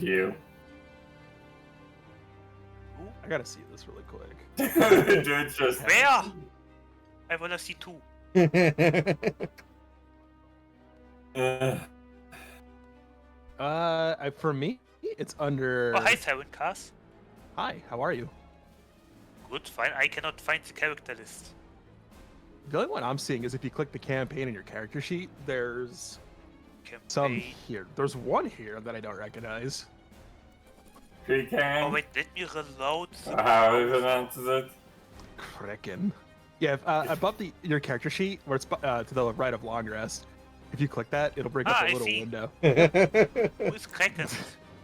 You. I gotta see this really quick. Dude's just. Where? I wanna see two. For me, it's under. Oh, hi, Siren Cars. Hi, how are you? Good, fine. I cannot find the character list. The only one I'm seeing is if you click the campaign in your character sheet, there's Campaign. some here. There's one here that I don't recognize. He can. Oh, wait, let me reload. How he pronounces it? Kraken. Yeah, above your character sheet, where it's to the right of long rest, if you click that, it'll bring up Ah, a I little see. window. Who is Kraken?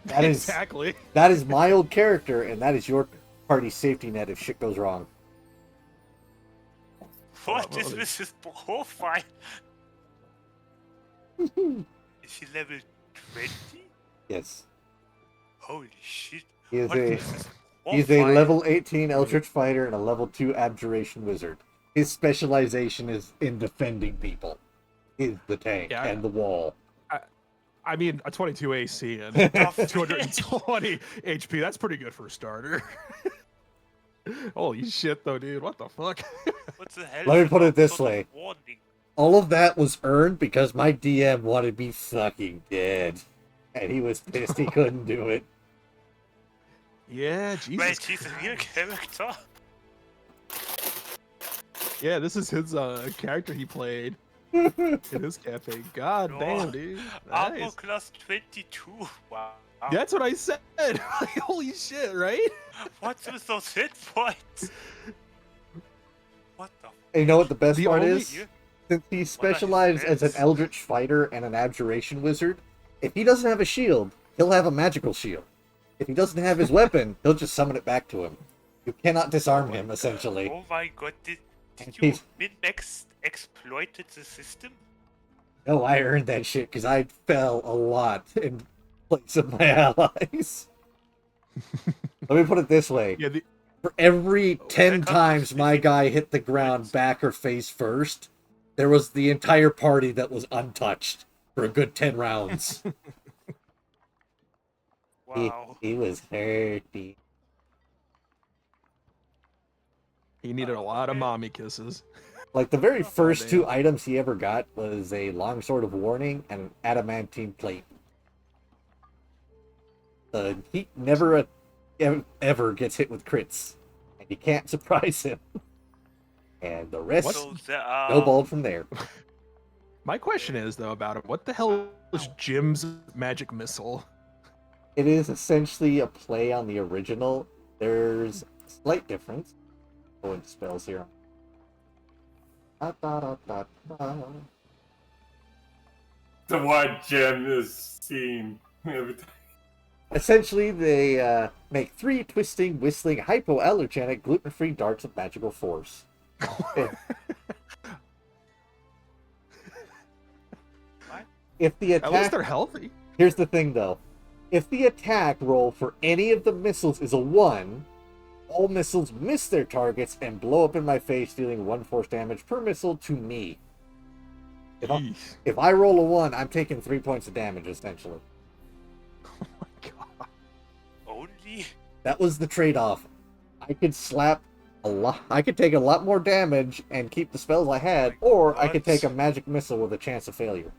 That is Exactly. that is my old character, and that is your party's safety net if shit goes wrong. What is with his profile? Is he level 20? Yes. Holy shit. He is What a is this he's a profile? level 18 Eldritch Fighter and a level 2 Abjuration Wizard. His specialization is in defending people. Is the tank and the wall. I mean, a 22 AC and 220 HP. That's pretty good for a starter. Holy shit, though, dude. What the fuck? What the hell? Let me is put it some this sort of way. warning? All of that was earned because my DM wanted me fucking dead. And he was pissed he couldn't do it. Yeah, Jesus. Wait, he's a real character? Yeah, this is his character he played in his cafe. God No. damn, dude. Armor Nice. class 22. Wow. That's what I said. Like, holy shit, right? What's with those hit points? What the? And you know what the best The part only- is? Since he specialized as an stats? Eldritch Fighter and an Abjuration Wizard, if he doesn't have a shield, he'll have a magical shield. If he doesn't have his weapon, he'll just summon it back to him. You cannot disarm him, essentially. Oh my god, did you He's- min-max exploited the system? No, I earned that shit because I fell a lot in place of my allies. Let me put it this way. Yeah, For every 10 got times this my easy. guy hit the ground back or face first, there was the entire party that was untouched for a good 10 rounds. Wow. He was hurty. he needed a lot of mommy kisses. Like, the very first damn. 2 items he ever got was a Longsword of Warning and an Adamantine Plate. He never ever gets hit with crits. And you can't surprise him. And the rest So there are... snowballed from there. My question is, though, about it. What the hell is Jim's magic missile? It is essentially a play on the original. There's a slight difference. Go into spells here. Da, da, da, da, da. The what Jim is seeing every time. Essentially, they make 3 twisting, whistling, hypoallergenic, gluten-free darts of magical force. If the At least attack... they're healthy. Here's the thing, though. If the attack roll for any of the missiles is a 1, all missiles miss their targets and blow up in my face, dealing 1 force damage per missile to me. Jeez. If I roll a 1, I'm taking 3 points of damage, essentially. Oh my god. Only? That was the trade-off. I could slap a lot. I could take a lot more damage and keep the spells I had, or I could take a magic missile with a chance of failure.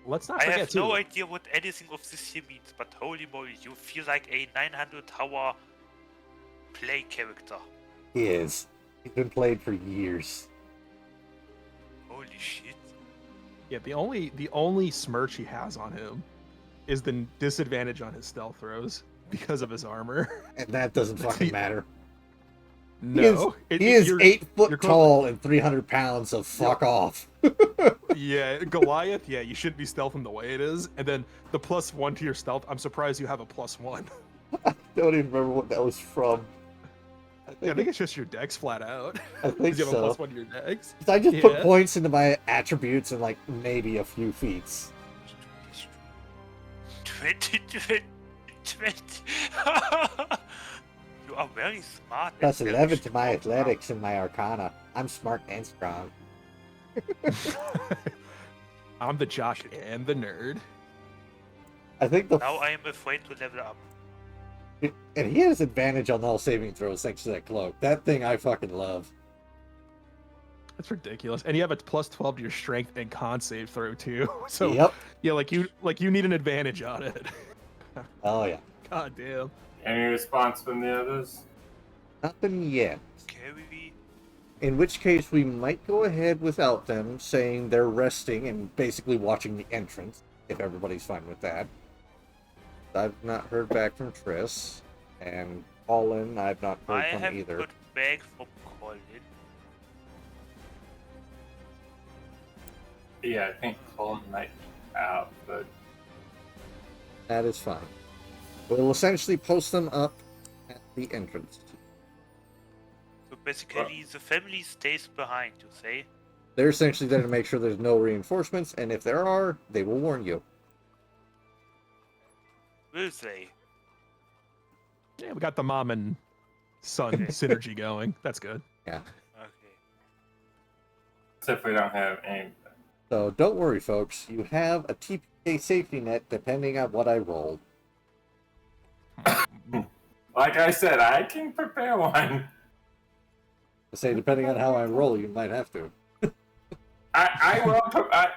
Let's not I forget, have too. no idea what anything of this here means, but holy moly, you feel like a 900-hour play character. He is. He's been played for years. Holy shit. Yeah, the only smirch he has on him is the disadvantage on his stealth throws because of his armor. And that doesn't fucking matter. No. He is 8 foot you're tall and 300 pounds, so fuck off. Yeah, Goliath, yeah, you shouldn't be stealthing the way it is. And then the +1 to your stealth, I'm surprised you have a +1. I don't even remember what that was from. Yeah, I think it's just your dex flat out. I think you have so. a +1 to your dex. I just put Yeah. points into my attributes and like maybe a few feats. 20. You are very smart. and Plus very 11 to my strong. athletics and my arcana. I'm smart and strong. I'm the jock and the nerd. I think the Now I am afraid to level up. and he has advantage on all saving throws thanks to that cloak. That thing I fucking love. That's ridiculous. And you have a plus 12 to your strength and con save throw too. So Yep. yeah, like you need an advantage on it. Oh yeah. God damn. Any response from the others? Nothing yet. Carry. In which case, we might go ahead without them, saying they're resting and basically watching the entrance, if everybody's fine with that. I've not heard back from Triss, and Colin, I've not heard I from have either. got back from Colin. Yeah, I think Colin might be out, but That is fine. We'll essentially post them up at the entrance. So basically, the family stays behind, you say? They're essentially there to make sure there's no reinforcements, and if there are, they will warn you. Will they? Yeah, we got the mom and son synergy going. That's good. Yeah. Okay. except we don't have any. So don't worry, folks. You have a TPK safety net depending on what I roll. Like I said, I can prepare one. I say depending on how I roll, you might have to. I will. I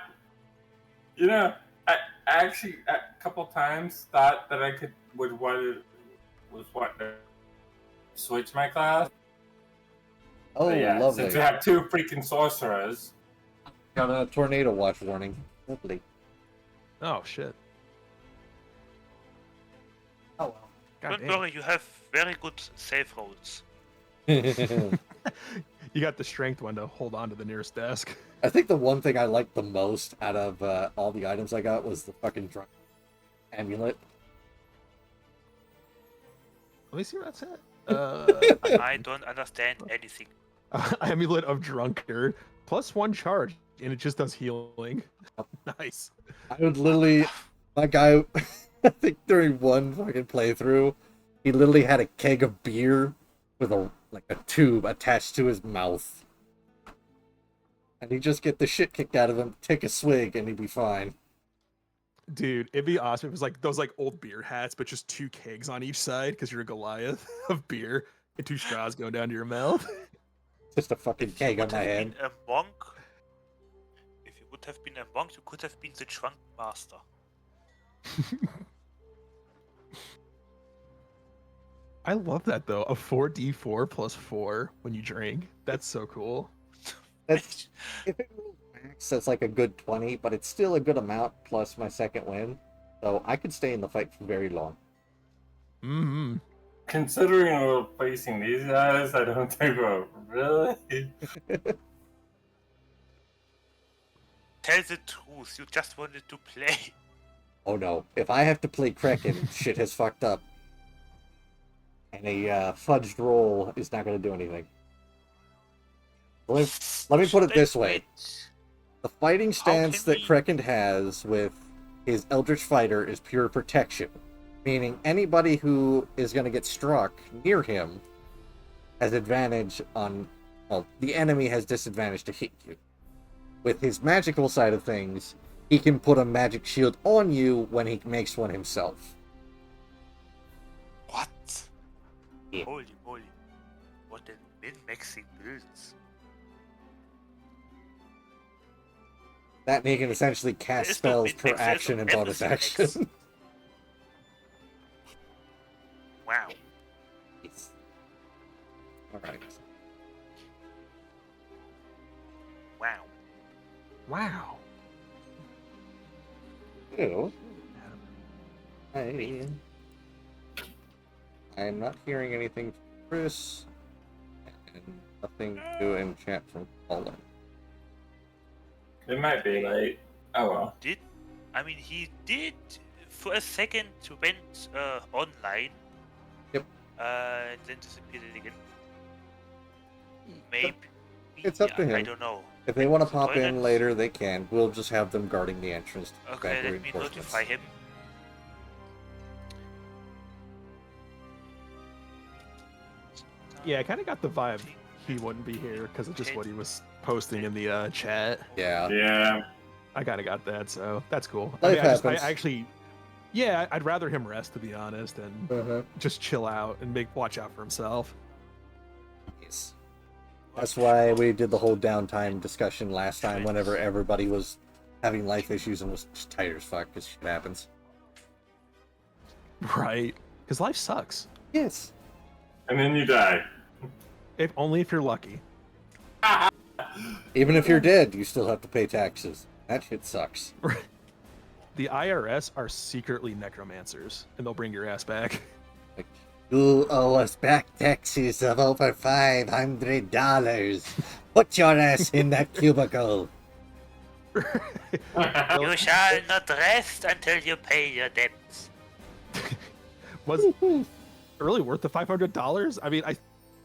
actually a couple times thought that I would want to switch my class. Oh, But yeah, lovely. since we have two freaking sorcerers. Got a tornado watch warning. Lovely. Oh shit. Oh well. God Don't damn. worry, you have very good save rolls. You got the strength one to hold on to the nearest desk. I think the one thing I liked the most out of all the items I got was the fucking drunk amulet. Let me see where that's at. I don't understand anything. Amulet of Drunkard. +1 charge, and it just does healing. Nice. I would literally, my guy, I think during one fucking playthrough, he literally had a keg of beer with a tube attached to his mouth. And he'd just get the shit kicked out of him, take a swig, and he'd be fine. Dude, it'd be awesome if it was like those old beer hats, but just 2 kegs on each side because you're a Goliath of beer and 2 straws going down to your mouth. Just a fucking keg on Would my have head. been a monk. If you would have been a monk, you could have been the drunk master. I love that though. A 4d4 plus 4 when you drink. That's so cool. That's, if it rolls max, that's like a good 20, but it's still a good amount plus my second win. So I could stay in the fight for very long. Mm-hmm. Considering we're facing these guys, I don't think we're really. Tell the truth, you just wanted to play. Oh no, if I have to play Kraken, shit has fucked up. And a fudged roll is not going to do anything. Let me put it this way. The fighting stance that Kraken has with his Eldritch Fighter is pure protection. Meaning anybody who is going to get struck near him has advantage on... Well, the enemy has disadvantage to hit you. With his magical side of things, he can put a magic shield on you when he makes one himself. What? Yeah. Holy moly. What a min-maxing builds. That and he can essentially cast There's no spells per min-max, there's action no and bonus everything max. action. Wow. Alright. Wow. Wow. Ew. I'm not hearing anything from Chris, and nothing to enchant from Colin. It might be late. Oh well. He did for a second went online. Yep. Then disappeared again. Maybe. It's up to him. I don't know. If they want to The pop in toilet? later, they can. We'll just have them guarding the entrance to Okay, back let me reinforcements. notify him. Yeah, I kind of got the vibe he wouldn't be here because of just what he was posting in the chat. Yeah. Yeah. I kind of got that, so that's cool. Life I happens. actually, Yeah, I'd rather him rest, to be honest, and just chill out and watch out for himself. Yes. That's why we did the whole downtime discussion last time whenever everybody was having life issues and was just tired as fuck because shit happens. Right. Because life sucks. Yes. And then you die. Only if you're lucky. Even if you're dead, you still have to pay taxes. That shit sucks. The IRS are secretly necromancers, and they'll bring your ass back. Like, you owe us back taxes of over $500. Put your ass in that cubicle. You shall not rest until you pay your debts. Was it really worth the $500? I mean, I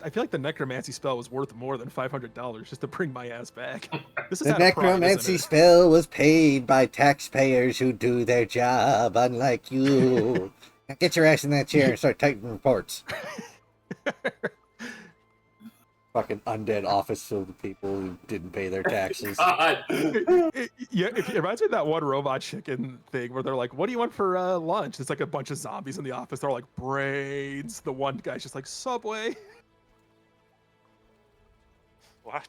feel like the necromancy spell was worth more than $500 just to bring my ass back. This is The necromancy spell was paid by taxpayers who do their job, unlike you. Now get your ass in that chair and start typing reports. Fucking undead office filled with people who didn't pay their taxes. God. Yeah, it reminds me of that one Robot Chicken thing where they're like, "What do you want for lunch?" It's like a bunch of zombies in the office. They're like, "Brains." The one guy's just like, "Subway." What?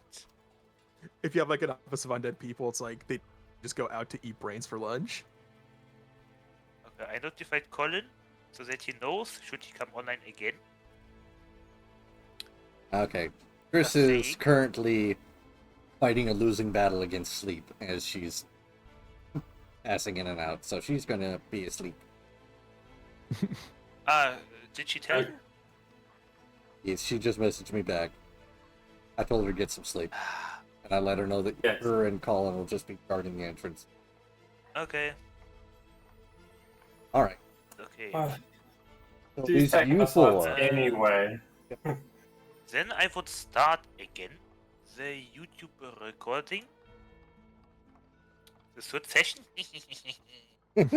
If you have like an office of undead people, it's like they just go out to eat brains for lunch. Okay, I notified Colin so that he knows should he come online again. Okay. Chris is currently fighting a losing battle against sleep as she's passing in and out, so she's gonna be asleep. Did she tell you? Yes, she just messaged me back. I told her to get some sleep. And I let her know that her and Colin will just be guarding the entrance. Okay. Alright. Okay. So These these you four. anyway. Then I would start again the YouTube recording. The third session. Okay,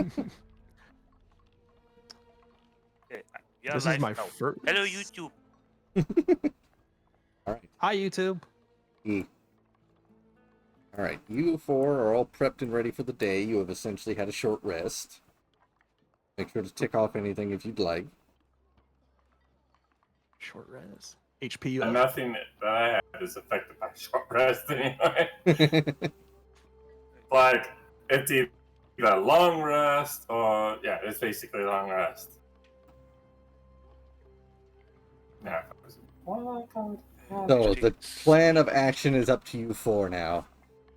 we are This is live my now. first. Hello YouTube. Alright. Hi YouTube. Alright, you four are all prepped and ready for the day. You have essentially had a short rest. Make sure to tick off anything if you'd like. Short rest. HP. And nothing that I have is affected by short rest anyway. Like, it's either long rest or, yeah, it's basically long rest. Yeah. So the plan of action is up to you four now,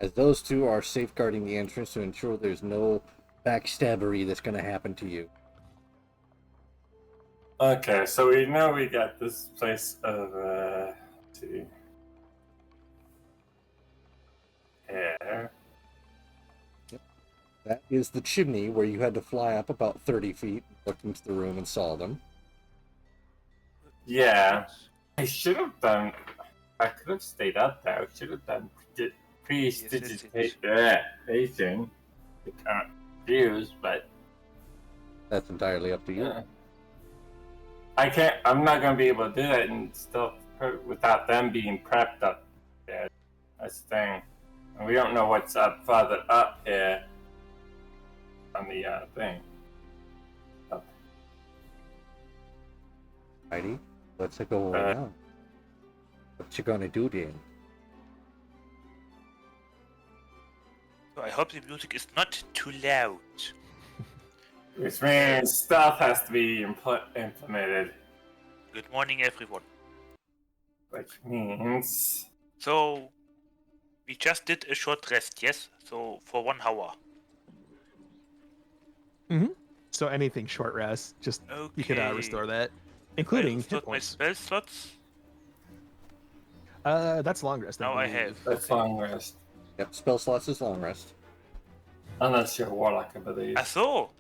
as those two are safeguarding the entrance to ensure there's no backstabbery that's going to happen to you. Okay, so we know we got this place of, let's see. Air. That is the chimney where you had to fly up about 30 feet, looked into the room and saw them. Yeah. I should have done, I could have stayed up there. I should have done pre-stitching the current views, but That's entirely up to you. I'm not going to be able to do that and stuff without them being prepped up there. That's the thing. And we don't know what's up further up here on the thing. Heidi, what's going on? What you gonna do then? So I hope the music is not too loud. Which means stuff has to be implemented. Good morning everyone. Which means... So we just did a short rest, yes? So for 1 hour. So anything short rest, just you could Okay. restore that, including I hit restored my points. spell slots. That's long rest. Now I believe. have. That's long rest. Yep, spell slots is long rest. Unless you're a warlock, I believe. Ah, so.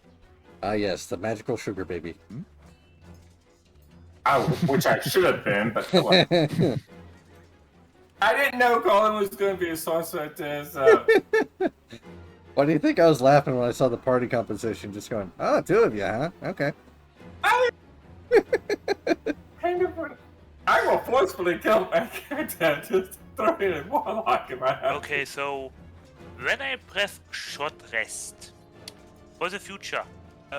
Ah yes, the magical sugar baby. Which I should have been, but come on. I didn't know Colin was going to be a sorcerer at this. Why do you think I was laughing when I saw the party composition? Just going, oh, 2 of you, huh? Okay. I will forcefully kill my character just throw in a warlock in my house. Okay, so when I press short rest for the future,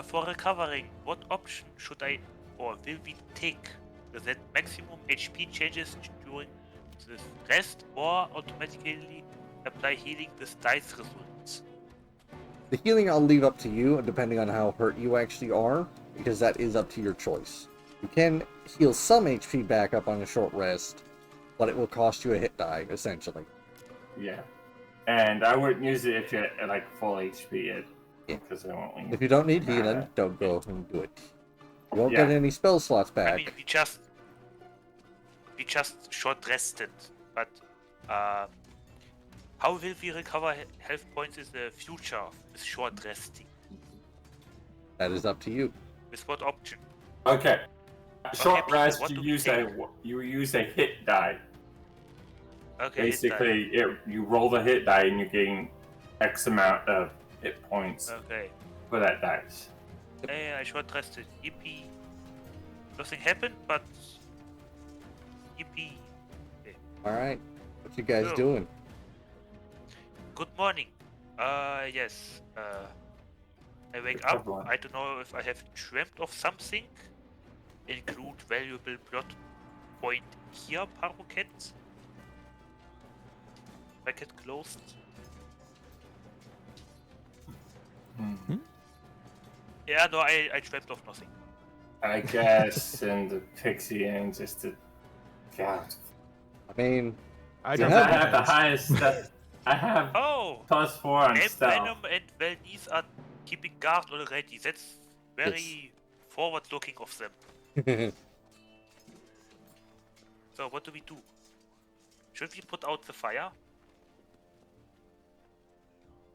For recovering, what option should I or will we take? That maximum HP changes during the rest or automatically apply healing with dice results? The healing I'll leave up to you, depending on how hurt you actually are, because that is up to your choice. You can heal some HP back up on a short rest, but it will cost you a hit die, essentially. Yeah. And I wouldn't use it if you're at like full HP, Yeah. because it won't. If you don't need healing, don't go and do it. You won't get Yeah. any spell slots back. I mean, we just short rested, but how will we recover health points in the future with short resting? That is up to you. With what option? Okay. Short Peter, rest, what you do we use take? a hit die. Okay. Basically, you roll the hit die and you gain X amount of hit points Okay. for that dice. Hey, I short rested. Yippee. Nothing happened, but yippee. Okay. Alright. What you guys Cool. doing? Good morning. Yes. I wake Good up. everyone. I don't know if I have dreamt of something. Include valuable plot point here, Paroquet. Bracket closed. Hmm. Yeah, no, I dreamt of nothing. I guess in the pixie end, just to. God. I mean, I Since don't I have the know. highest stuff. I have Oh! +4 on stealth. Venom and Valnice are keeping guard already. That's very forward-looking of them. So, what do we do? Should we put out the fire?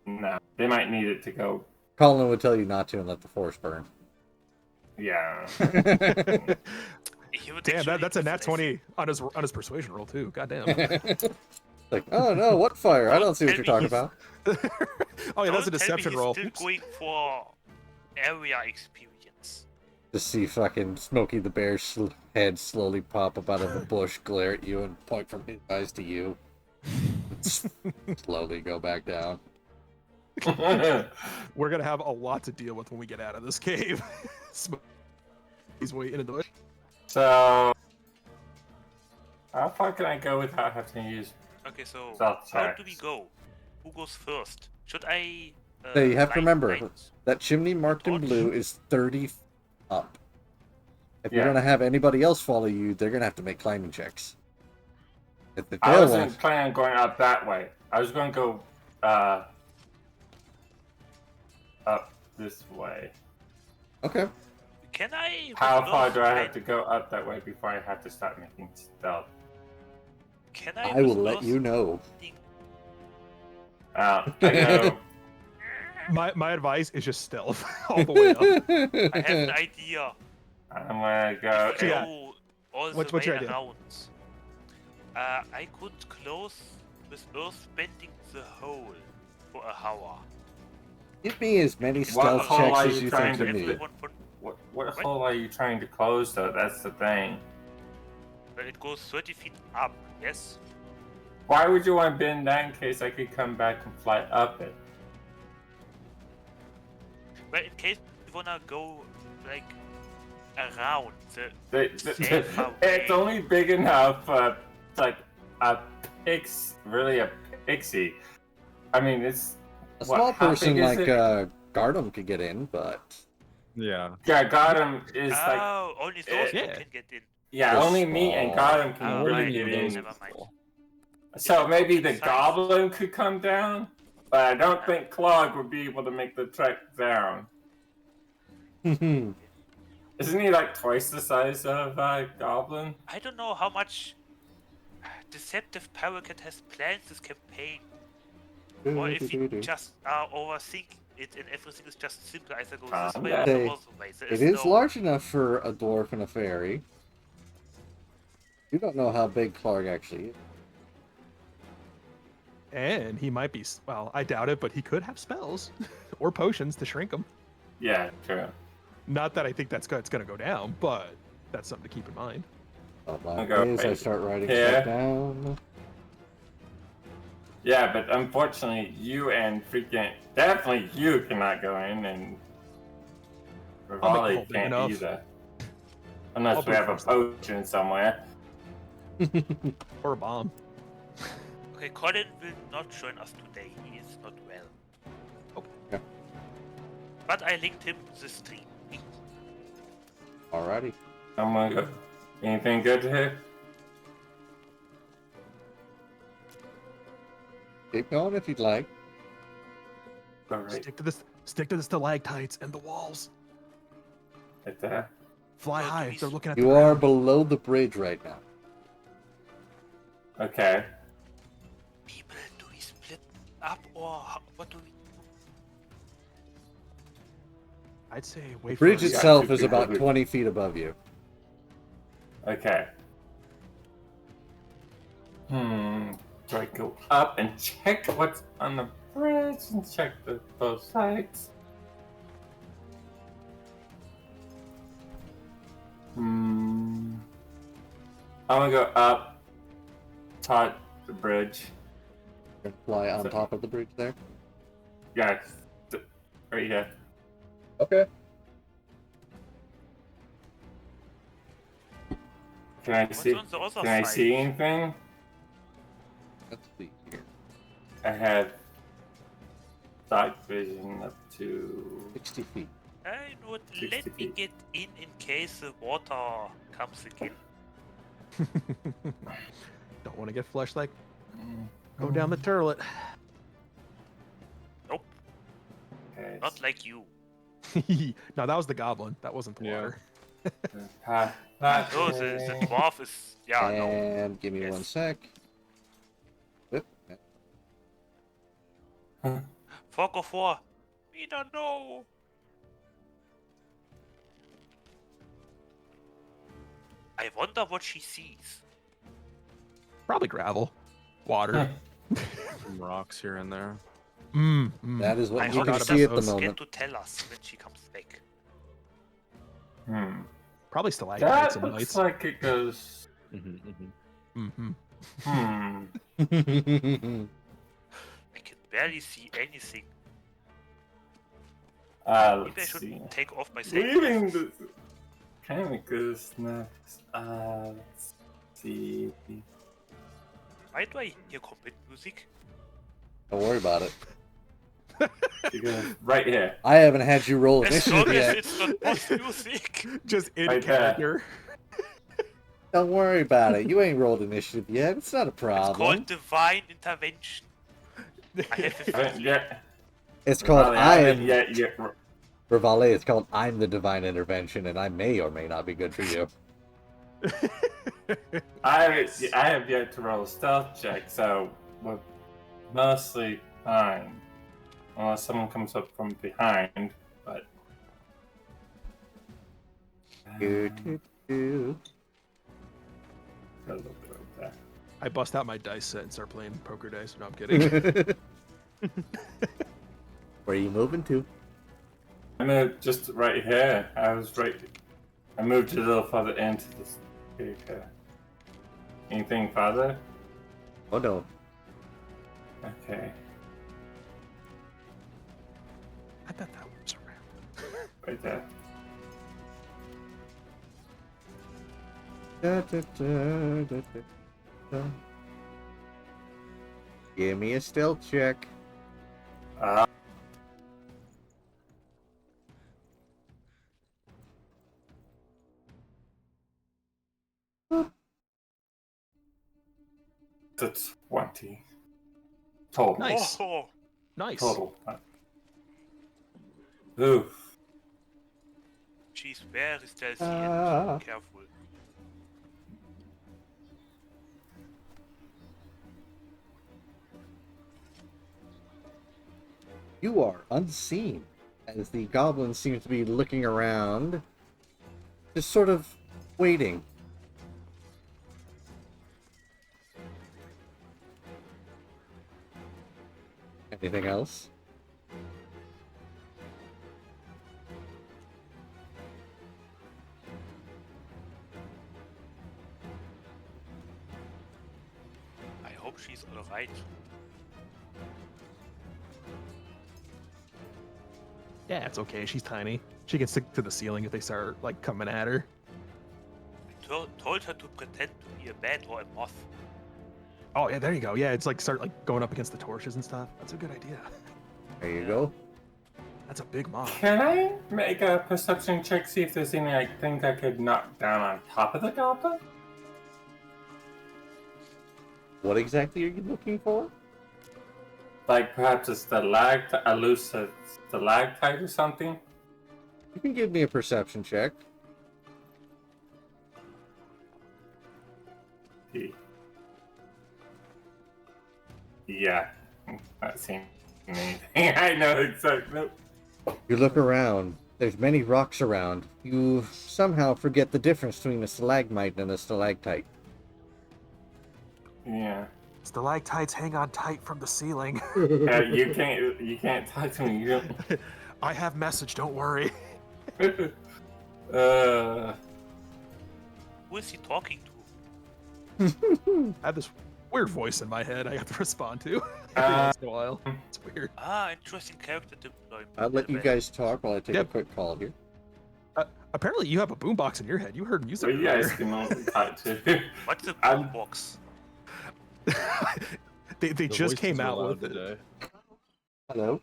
No, they might need it to go. Colin would tell you not to and let the forest burn. Yeah. He would Damn, actually that's a nat listen. 20 on his persuasion roll too. Goddamn. Like, oh no, what fire? I don't see what Tell you're me talking he's- about. Oh yeah, that's a Don't tell me deception he's roll. Still Oops. going for area experience. Just see fucking Smokey the Bear's head slowly pop up out of the bush, glare at you, and point from his eyes to you. Slowly go back down. We're gonna have a lot to deal with when we get out of this cave. He's waiting in the bush. So, how far can I go without having to use? Okay, so Stealth how do we checks. go? Who goes first? Should I? So you have to light remember, lights? that chimney marked in Torch? blue is 30 up. If Yeah. you're gonna have anybody else follow you, they're gonna have to make climbing checks. If the I tail wasn't wants, planning on going up that way. I was going to go up this way. okay. Can I? How far reverse do I have blind- to go up that way before I have to start making stealth? Can I? I will let reverse you know. blinding? I go. My advice is just stealth all the way up. I have an idea. I'm gonna go. If we Yeah. go all What's the your way idea? around. I could close with earth bending the hole for a hour. Give me as many What stealth hole checks are as you you trying think you to need. fit? What What? hole are you trying to close though? That's the thing. Well, it goes 30 feet up. Yes. Why would you want to bend that in case I could come back and fly up it? Well, in case you wanna go like around the It's away. only big enough, like a really a pixie. I mean, it's A What, small how person big is like it? Gardam could get in, but Yeah. yeah. Gotham is like Oh, only those two Yeah. can get in. yeah. They're Only me and small. Gotham can Oh, really right, get okay, in. never mind. So maybe the Size. goblin could come down, but I don't think Clog would be able to make the trek down. Isn't he like twice the size of Goblin? I don't know how much Deceptive Parakeet has planned this campaign, or if he just overthink it and everything is just simple. Either go this way or They- the other way. There It is no... large enough for a dwarf and a fairy. You don't know how big Clark actually is. And he might be, well, I doubt it, but he could have spells or potions to shrink him. Yeah, true. Not that I think it's going to go down, but that's something to keep in mind. Oh, my I'll go days, I right start writing here. stuff down. Yeah, but unfortunately, you and freaking definitely you cannot go in, and Rivali hole big can't enough. either. I'll Unless we do have a first. potion somewhere. Or a bomb. Okay, Colin will not join us today. He is not well. Okay. But I linked him the stream. Alrighty. I'm gonna go. Anything good here? Keep going if you'd like. Alright, Stick to the stalactites and the walls. right there. Fly Oh, high. geez. They're looking at You the are ground. below the bridge right now. Okay. People, do we split up or what do we do? I'd say The wait bridge for got itself two is people about who- 20 feet above you. Okay. Do I go up and check what's on the bridge and check both sides? I'm gonna go up, top the bridge. You can fly on So- top of the bridge there. Yeah, right here. Okay. Can I What's see? on the other Can I side? see anything? Let's see here. I have dark vision up to 60 feet. I know. 60 Let me feet. get in case the water comes again. Don't want to get flushed like Mm, go down the turlet. Nope, Okay. not like you. No, that was the goblin. That wasn't the Yeah. water. No, the dwarf is no. And give me Yes. 1 sec. Whip. Fog of War. Mina, no. I wonder what she sees. Probably gravel, water. Some rocks here and there. That is I what you hope can she forgot see at about the those. doesn't moment. get to tell us when she comes back. Probably stalactites That and looks lights. like it goes. Mm-hmm. I can barely see anything. Maybe I Let's should see. take off my Leaving safety. the chemicals next. Let's see. Why do I hear combat music? Don't worry about it. She goes right here. I haven't had you roll As long initiative as yet. it's not boss music. Just in Right there. character. Don't worry about it. You ain't rolled initiative yet. It's not a It's problem. called divine intervention. I have I haven't yet. It's called Raleigh, I haven't am yet. for Valet. It's called I'm the divine intervention, and I may or may not be good for you. I have yet to roll a stealth check, so we're mostly fine. Unless someone comes up from behind, but. Do, do, do. Got a little bit right there. I bust out my dice set and start playing poker dice. No, I'm kidding. Where are you moving to? I moved just right here. I moved a little further into this. Okay. Anything farther? Oh no. Okay. I bet that was around. Right there. Da, da, da, da, da, da. Give me a stealth check. It's 20. Total. Nice. Oh, Nice. Total. Oof. she's very stealthy Ah. and careful. You are unseen as the goblin seems to be looking around, just sort of waiting. Anything else? I hope she's alright. Yeah, it's okay. She's tiny. She can stick to the ceiling if they start like coming at her. Told her to pretend to be a bat or a moth. Oh yeah, there you go. Yeah, it's like start like going up against the torches and stuff. That's a good idea. There you go. That's a big mob. Can I make a perception check, see if there's any things I could knock down on top of the goblin? What exactly are you looking for? Like perhaps a loose stalactite or something? You can give me a perception check. Yeah, that seems anything. I know exactly. You look around. There's many rocks around. You somehow forget the difference between a stalagmite and a stalactite. Yeah. Stalactites hang on tight from the ceiling. You can't talk to me. You I have message. Don't worry. don't... Who is he talking to? I have this weird voice in my head I have to respond to every Uh, once in a while. It's weird. Ah, interesting character deployment. I'll let you guys talk while I take a Yep. quick call here. Apparently, you have a boombox in your head. You heard music. so you guys earlier. can only talk to. What's the I'm- box? they The just voices came are out loud with it. today. Hello?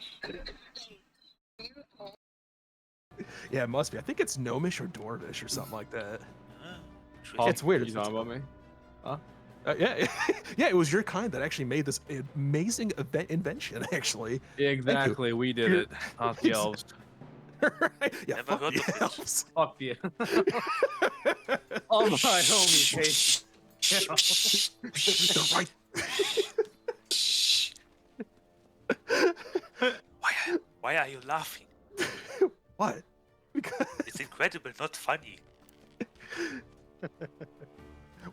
Yeah, it must be. I think it's Gnomish or Dwarvish or something like that. Ah, Oh, It's weird. You It's- talking about me? Yeah, yeah, it was your kind that actually made this amazing invention. Actually, Exactly, we did it. Not the elves. right? Yeah, Never fuck heard the of this. elves. Fuck you. All my homies hate. They're right. Why are you laughing? What? Because It's incredible, not funny.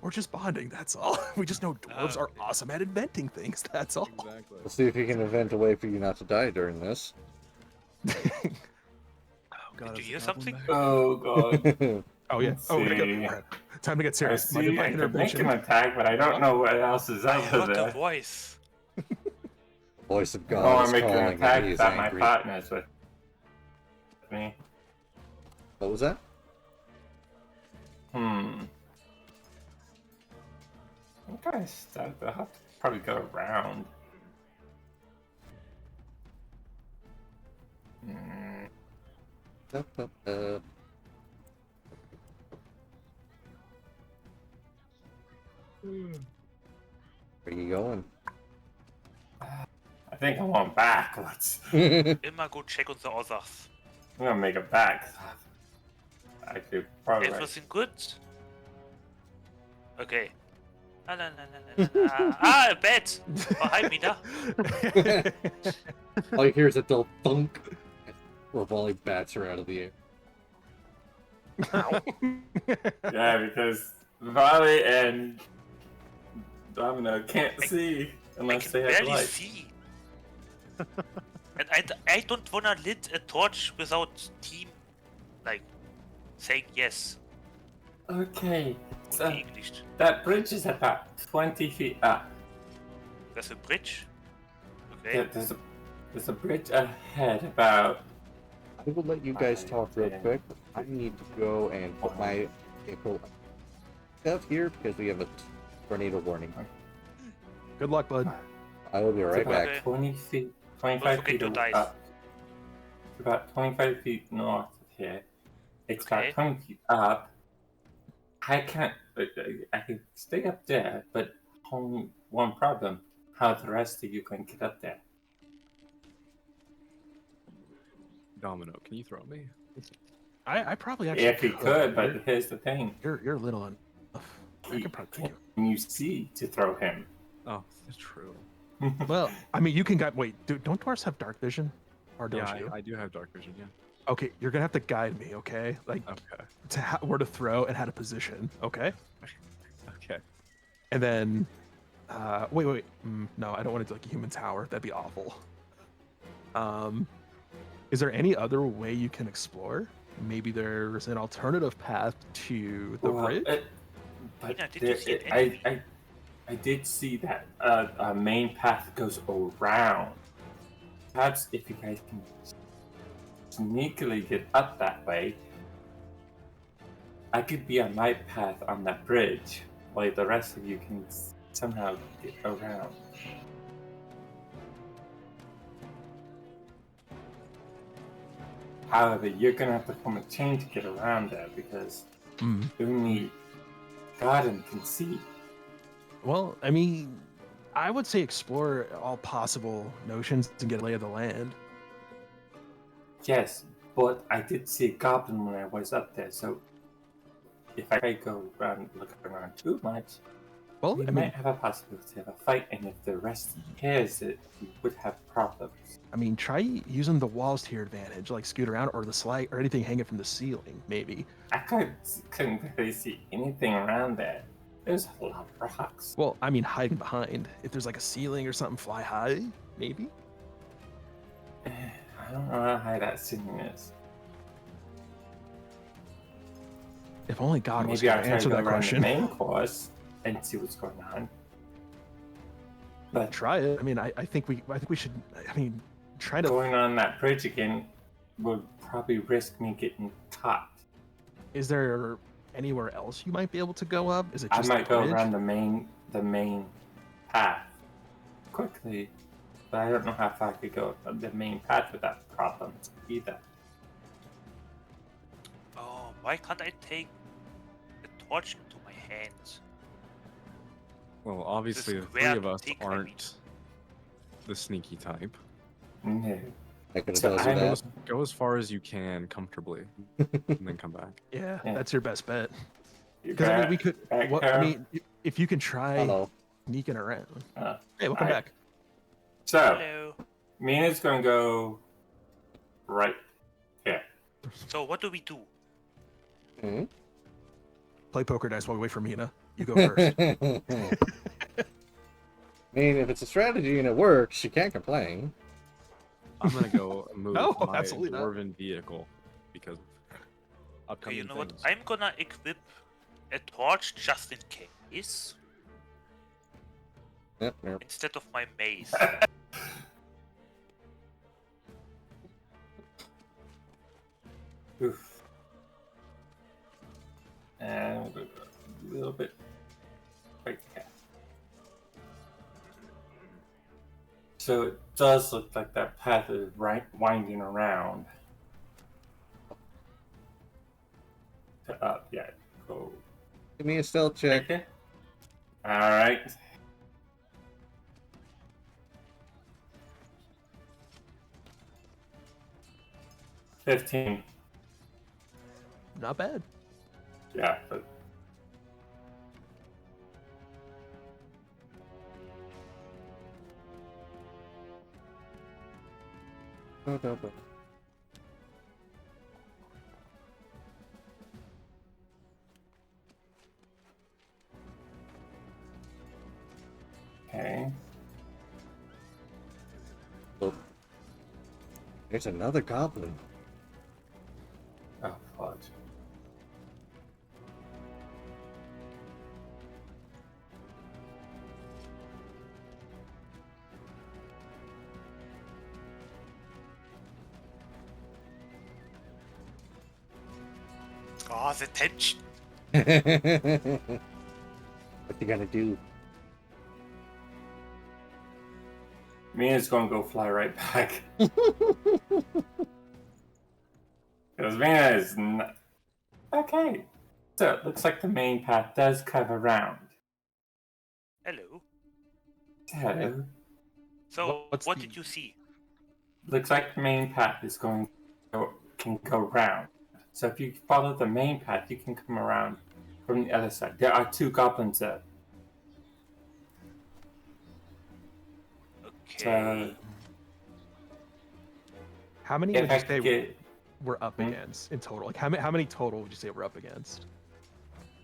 we're just bonding. That's all. We just know dwarves are awesome at inventing things. That's all. Exactly. Let's see if you can invent a way for you not to die during this. Oh, God, Did you is hear the goblin something? back? Oh god. Oh yeah. Let's Oh, we gotta see. go. Time to get I serious. My see. divine I could make intervention. an attack, but I don't know what else is I over heard the there. voice. Voice of Oh, God I'm is making an calling attack and he is that my angry. partner's with me. What was that? I think I'll have to probably go around. Where you going? I think I want backwards. Immer go check on the others. I'm gonna make it back. I could probably. Everything good? Okay. La, la, la, la, la, la. Ah, a bat! Oh, hi, Mina. All you hear is a dull thunk. Revolving bats are out of the air. Yeah, because Valley and Domino can't see I unless can they have barely light. see. And I don't wanna lit a torch without team, like, saying yes. Okay, so Only English. that bridge is about 20 feet up. There's a bridge. Okay. Yeah, there's a bridge ahead about. I will let you guys talk real quick. I need to go and put my vehicle stuff here because we have a tornado warning. Good luck, bud. I will be right It's about back. 20 feet, Don't 25 forget feet your dice. up. It's about 25 feet north of here. It's Okay. about 20 feet up. I can't. I can stay up there, but only one problem: how the rest of you can get up there. Domino, can you throw me? I probably actually If you could, but here's the thing: you're little enough. I could probably take can you see to throw him? Oh, that's true. you. Well, I mean, you can guide. Wait, don't dwarves have dark vision, or don't Yeah, you? I do have dark vision, yeah. Okay, you're gonna have to guide me. Okay, like Okay. to where to throw and how to position. Okay, Okay. and then wait. No, I don't want to do like a human tower. That'd be awful. Is there any other way you can explore? Maybe there's an alternative path to the Well, bridge. But Yeah, did you see an enemy? I did see that a main path goes around. Perhaps if you guys can sneakily get up that way, I could be on my path on that bridge, while the rest of you can somehow get around. However, you're gonna have to form a chain to get around there because only God can see. Well, I mean, I would say explore all possible notions and get a lay of the land. Yes, but I did see a goblin when I was up there, so if I go around looking around too much, Well, we I might mean, have a possibility of a fight, and if the rest hears it, we would have problems. try using the walls to your advantage, like scoot around, or the slide, or anything hanging from the ceiling, maybe. I couldn't really see anything around there. There's a lot of rocks. Well, I mean, hiding behind. If there's like a ceiling or something, fly high, maybe. I don't know how high that ceiling is. If only God was Maybe going I'll to try to answer go that around question. the main course and see what's going on. But Try it. I mean, I think we should. I mean, try to. going on that bridge again would probably risk me getting caught. Is there anywhere else you might be able to go up? Is it I just might the go bridge? around the main path quickly, but I don't know how far I could go up the main path without problems either. Oh, why can't I take the torch into my hands? Well, obviously the three square of us tick, I mean. aren't the sneaky type. No. I could have So told you I'm- that. Go as far as you can comfortably, and then come back. Yeah, Yeah. that's your best bet. You Because I mean, back? we could. back What, I there? mean, if you can try Hello. sneaking around. Uh, Hey, welcome Alright. back. So, Hello. Mina's gonna go right here. So what do we do? Hmm? Play poker dice while we wait for Mina. You go first. I mean, if it's a strategy and it works, you can't complain. I'm gonna go move No, my absolutely not. dwarven vehicle because of Okay, upcoming you know what? things. I'm gonna equip a torch just in case Yep, yep. instead of my mace. Oof. And we'll go a little bit right here. So it does look like that path is winding around. To up, yeah. Go Give me a stealth check. right here. Alright. $15. Not bad. Yeah, but okay. There's another goblin. Oh, fudge. Oh, the tension. What you gonna do? Mina's gonna go fly right back. Because Mina is not... Okay. So it looks like the main path does curve around. Hello. So, So What's what the- did you see? looks like the main path is can go round. So if you follow the main path, you can come around from the other side. There are two goblins there. Okay. How many If would I you say could get we're up Hmm? against in total? Like, how many total would you say we're up against?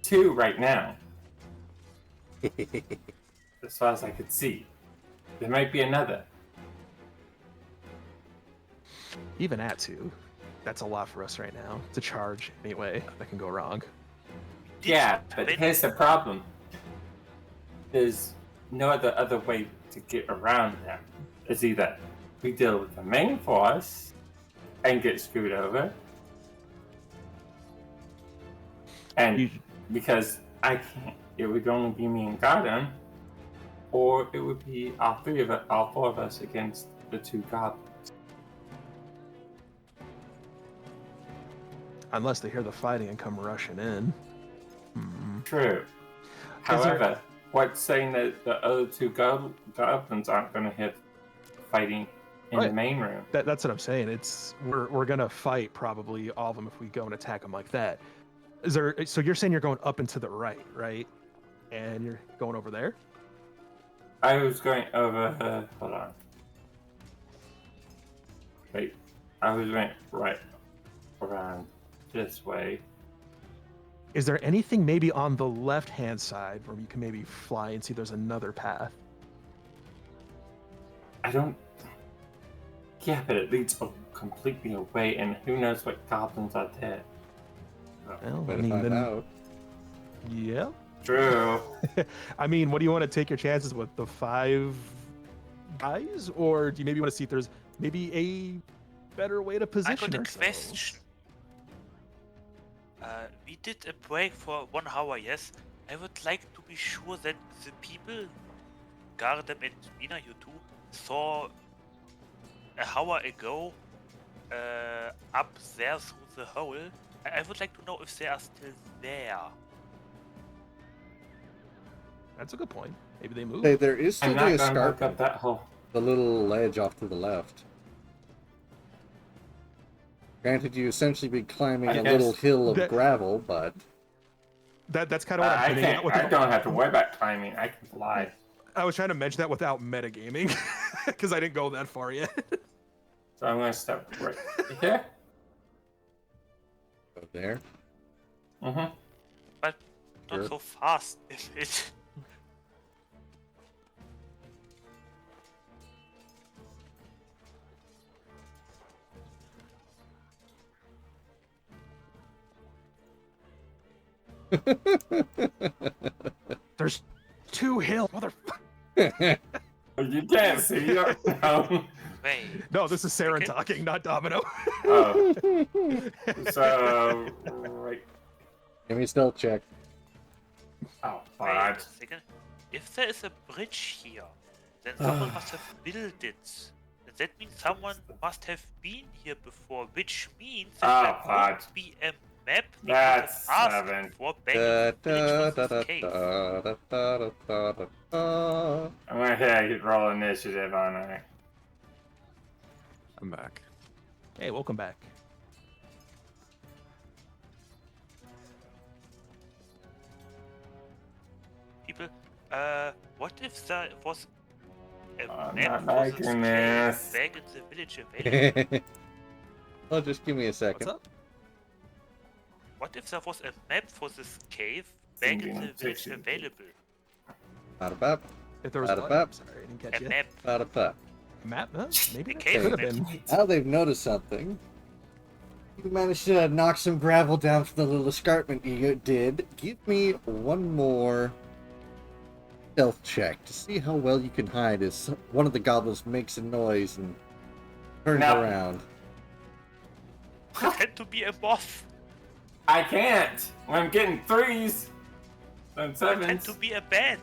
two right now, as far as I could see. There might be another. Even at two, that's a lot for us right now to charge anyway. That can go wrong. Yeah, but Wait. here's the problem. There's no other way to get around them. It's either we deal with the main force and get screwed over. And because I can't, it would only be me and Garden, or it would be all four of us against the two goblins. Unless they hear the fighting and come rushing in. True. However, what's saying that the other two goblins aren't going to hit fighting in the main room? That's what I'm saying. We're gonna fight probably all of them if we go and attack them like that. So you're saying you're going up and to the right? And you're going over there? I was going over. Hold on. Wait. I was going right around this way. Is there anything maybe on the left-hand side where you can maybe fly and see there's another path? I don't. Yeah, but it leads completely away, and who knows what goblins are there. Well, Better find out. Yeah. True. I mean, what do you want to take your chances with? The 5 guys? Or do you maybe want to see if there's maybe a better way to position I got a ourselves? question. We did a break for 1 hour, yes. I would like to be sure that the people, Gardem and Mina, you two, saw an hour ago up there through the hole. I would like to know if they are still there. That's a good point. Maybe they moved. Hey, there is still I'm the not going to look escarpment. up that hole. The little ledge off to the left. Granted, you essentially be climbing a little hill of gravel, but That's kind of what I'm I hitting at with I don't have to worry about climbing. I can fly. I was trying to mention that without metagaming, because I didn't go that far yet. So I'm going to step right here. go there. Mm-hmm. But not Sure. so fast, is it? There's 2 hills, motherfucker. You can't see. You don't know. Wait. No, this is Saren Okay. talking, not Domino. Oh. So, right. Give me a stealth check. Oh, Wait a God. second. If there is a bridge here, then someone must have built it. And that means someone must have been here before, which means that there could be a map we could have That's asked 7. for back in the village for this cave. I'm going to roll initiative on her. I'm back. Hey, welcome back. People, what if there was a I'm map not for this liking cave this. back in the village available? Oh, just give me a second. What's up? What if there was a map for this cave back in the village available? Not a bap. If there was Not a what? bap. Sorry, I didn't catch A you. map. Not a pap. A map? Huh? Maybe The that cave could have map. been. Now they've noticed something. You managed to knock some gravel down from the little escarpment you did. Give me one more stealth check to see how well you can hide as one of the goblins makes a noise and turns No. around. Pretend to be a moth. I can't. I'm getting 3s and Pretend 7s. to be a bat.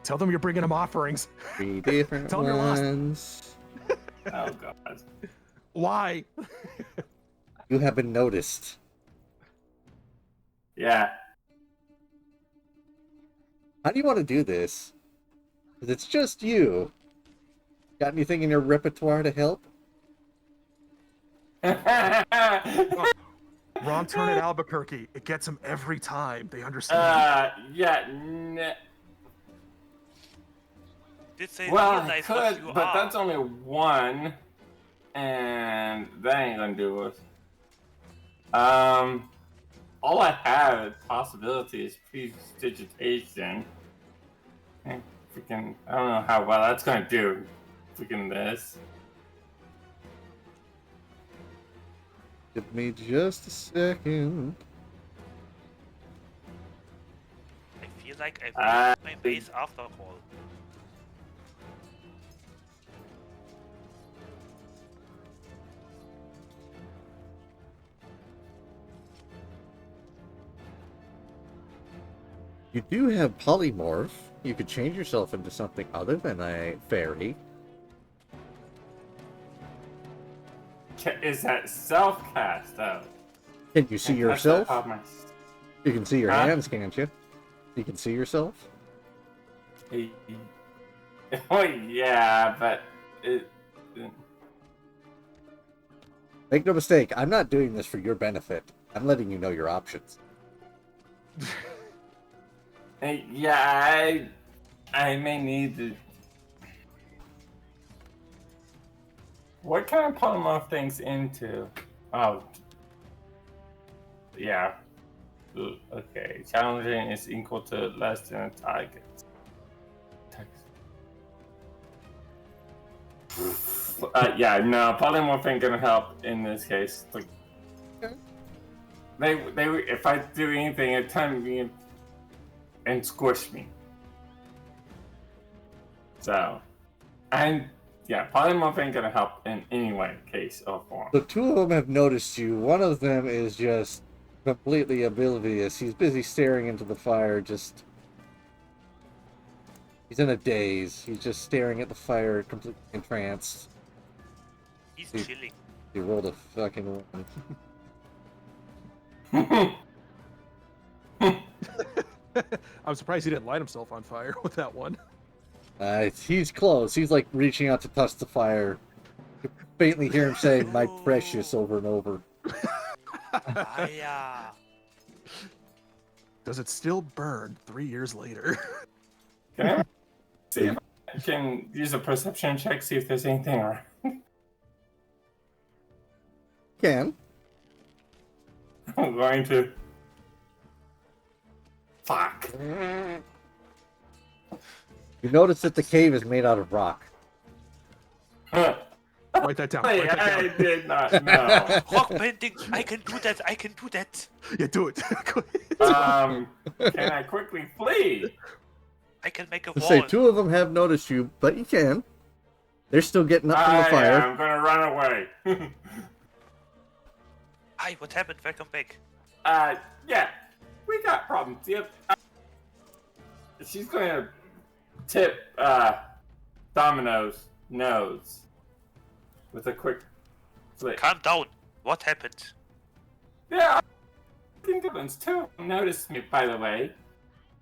Tell them you're bringing them offerings. 3 different Tell 'em you're lost. ones. Oh, God. Why? You have been noticed. Yeah. How do you want to do this? 'Cause it's just you. Got anything in your repertoire to help? Wrong turn at Albuquerque. It gets them every time. They understand. Yeah. Did they Well, I realize what could, you but are? that's only 1. And that ain't gonna do it. All I have as possibility is prestidigitation. And freaking, I don't know how well that's gonna do. Freaking this. Give me just a second. I feel like I made my base after all. You do have polymorph. You could change yourself into something other than a fairy. Is that self-cast, though? Can you see yourself? You can see your Huh? hands, can't you? You can see yourself? Oh, yeah, but... Make no mistake, I'm not doing this for your benefit. I'm letting you know your options. Yeah, I may need to... What kind of polymorph things into? Oh. Yeah. Okay. Challenging is equal to less than a target. Yeah, no, polymorph ain't gonna help in this case. Like, they, if I do anything, it turn me and squish me. So, and yeah, polymorph ain't gonna help in any way, case or form. The two of them have noticed you. One of them is just completely oblivious. He's busy staring into the fire, just... He's in a daze. He's just staring at the fire, completely entranced. He's Dude. chilling. He rolled a fucking one. I'm surprised he didn't light himself on fire with that one. He's close. He's like reaching out to touch the fire. You faintly hear him saying, "My precious," over and over. Fire. Does it still burn 3 years later? Okay. See if I can use a perception check, see if there's anything around. Can. I'm going to. Fuck. You notice that the cave is made out of rock. Huh. Write that down. Hey, Write that I down. did not know. Rock painting. I can do that. I can do that. Yeah, do it. Can I quickly flee? I can make a Let's wall. say two of them have noticed you, but you can. They're still getting up from the fire. I'm gonna run away. Hi, what happened? Welcome back. Yeah, we got problems. Yep. She's gonna tip Domino's nose with a quick flick. Calm down. What happened? Yeah, I think Goblins too noticed me, by the way.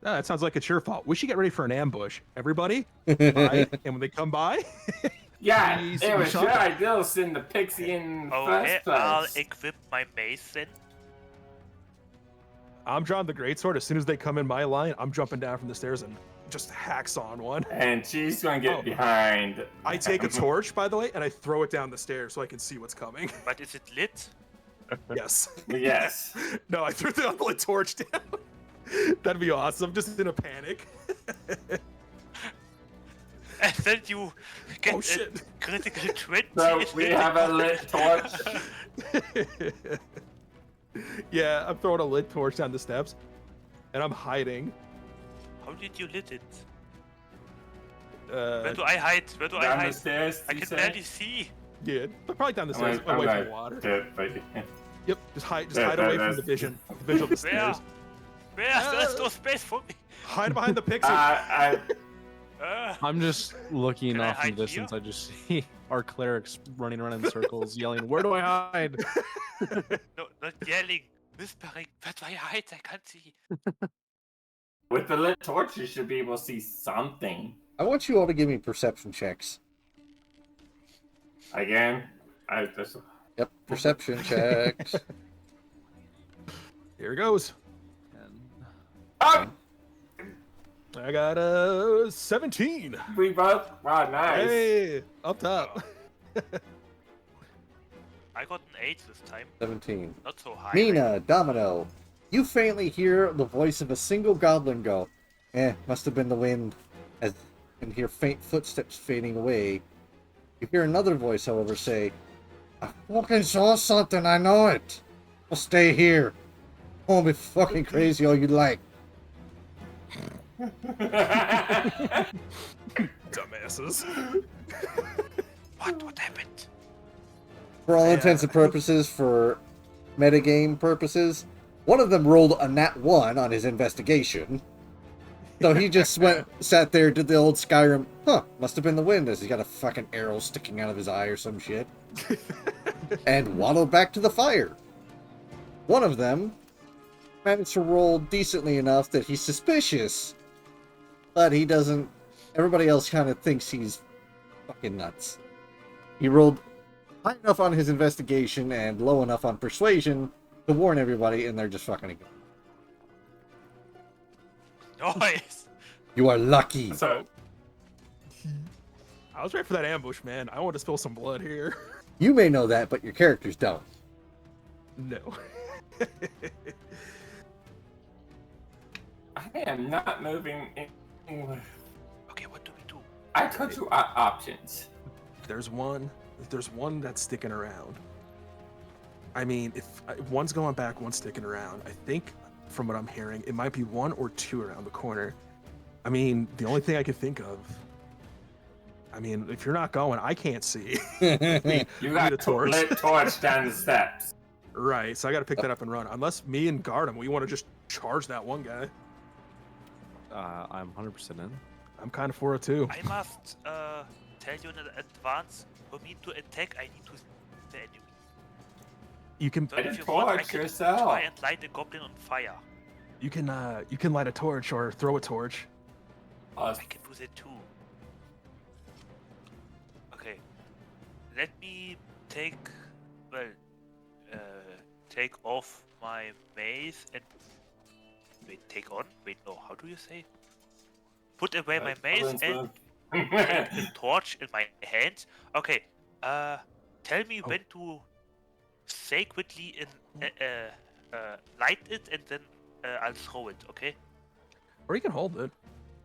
Oh, that sounds like it's your fault. We should get ready for an ambush. Everybody, bye. And when they come by, Yeah, Please, it was shut your up. idea to send the pixie in the Okay, first I'll place. equip my mace then. I'm drawing the greatsword. As soon as they come in my line, I'm jumping down from the stairs and just hacks on one. And she's gonna get Oh. behind. I take a torch, by the way, and I throw it down the stairs so I can see what's coming. But is it lit? Yes. Yes. No, I threw the unlit torch down. That'd be awesome. Just in a panic. And then you get Oh, a shit. critical 20. So we have a lit torch. Yeah, I'm throwing a lit torch down the steps, and I'm hiding. How did you lit it? Uh, Where do I hide? Where do I Down the hide? stairs. I you can say? barely see. yeah, but probably down the stairs, I'm away gonna from the water. do it, but- Yep, just hide Yeah, away from that's- the vision of the Where? stairs. Where? There's no space for me. Hide behind the pixie. I I'm just looking Can I off in hide the distance. here? I just see our clerics running around in circles, yelling, "Where do I hide?" No, not yelling. Whispering. Where do I hide? I can't see. with the lit torch, you should be able to see something. I want you all to give me perception checks. Again, I just. Yep, perception checks. Here goes. Oh, I got a 17. we both. Wow, nice. Hey, up top. I got an 8 this time. 17. Not so high. Mina, Domino, you faintly hear the voice of a single goblin go, must have been the wind, and hear faint footsteps fading away. You hear another voice, however, say, I fucking saw something, I know it. I'll stay here. Call me fucking crazy all you like. Dumbasses. What happened? For all Yeah. intents and purposes, for metagame purposes, one of them rolled a nat 1 on his investigation. So he just sat there, did the old Skyrim, must have been the wind, as he's got a fucking arrow sticking out of his eye or some shit. And waddled back to the fire. One of them managed to roll decently enough that he's suspicious, but he doesn't. Everybody else kind of thinks he's fucking nuts. He rolled high enough on his investigation and low enough on persuasion to warn everybody, and they're just fucking ignoring. Nice. You are lucky. So, I was ready for that ambush, man. I want to spill some blood here. You may know that, but your characters don't. No. I am not moving anywhere. Okay, what do we do? I told you options. There's one that's sticking around. I mean, if one's going back, one's sticking around. I think, from what I'm hearing, it might be one or two around the corner. I mean, the only thing I can think of. I mean, if you're not going, I can't see. You got a torch. lit torch down the steps. Right, so I got to pick that up and run. Unless me and Gardem, we want to just charge that one guy. I'm 100% in. I'm kind of for it too. I must tell you in advance. For me to attack, I need to see the enemy. You can So Light if a you want, I torch can yourself. try and light the goblin on fire. you can light a torch or throw a torch. I can do that too. Okay. Let me take off my mace and take on. No, how do you say? Put away my mace and take the torch in my hand. Okay. Tell me when to sacredly light it and then I'll throw it. Okay. Or you can hold it.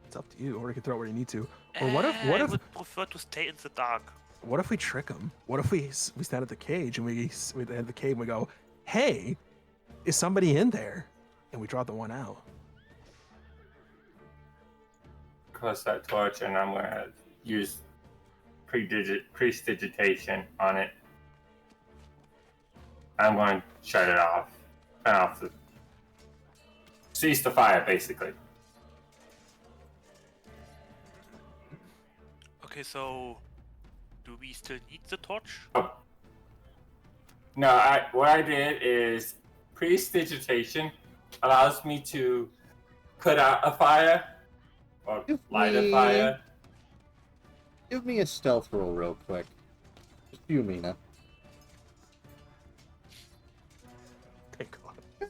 It's up to you. Or you can throw it where you need to. Or what I if would prefer to stay in the dark. what if we trick him? What if we stand at the cage and we at the cave and we go, hey, is somebody in there? And we drop the one out. Close that torch, and I'm gonna use prestidigitation on it. I'm going to shut it off. Turn off the. Cease the fire, basically. Okay, so do we still need the torch? No, what I did is prestidigitation allows me to put out a fire or light a fire. Give me a stealth roll real quick. Just you, Mina. Thank God.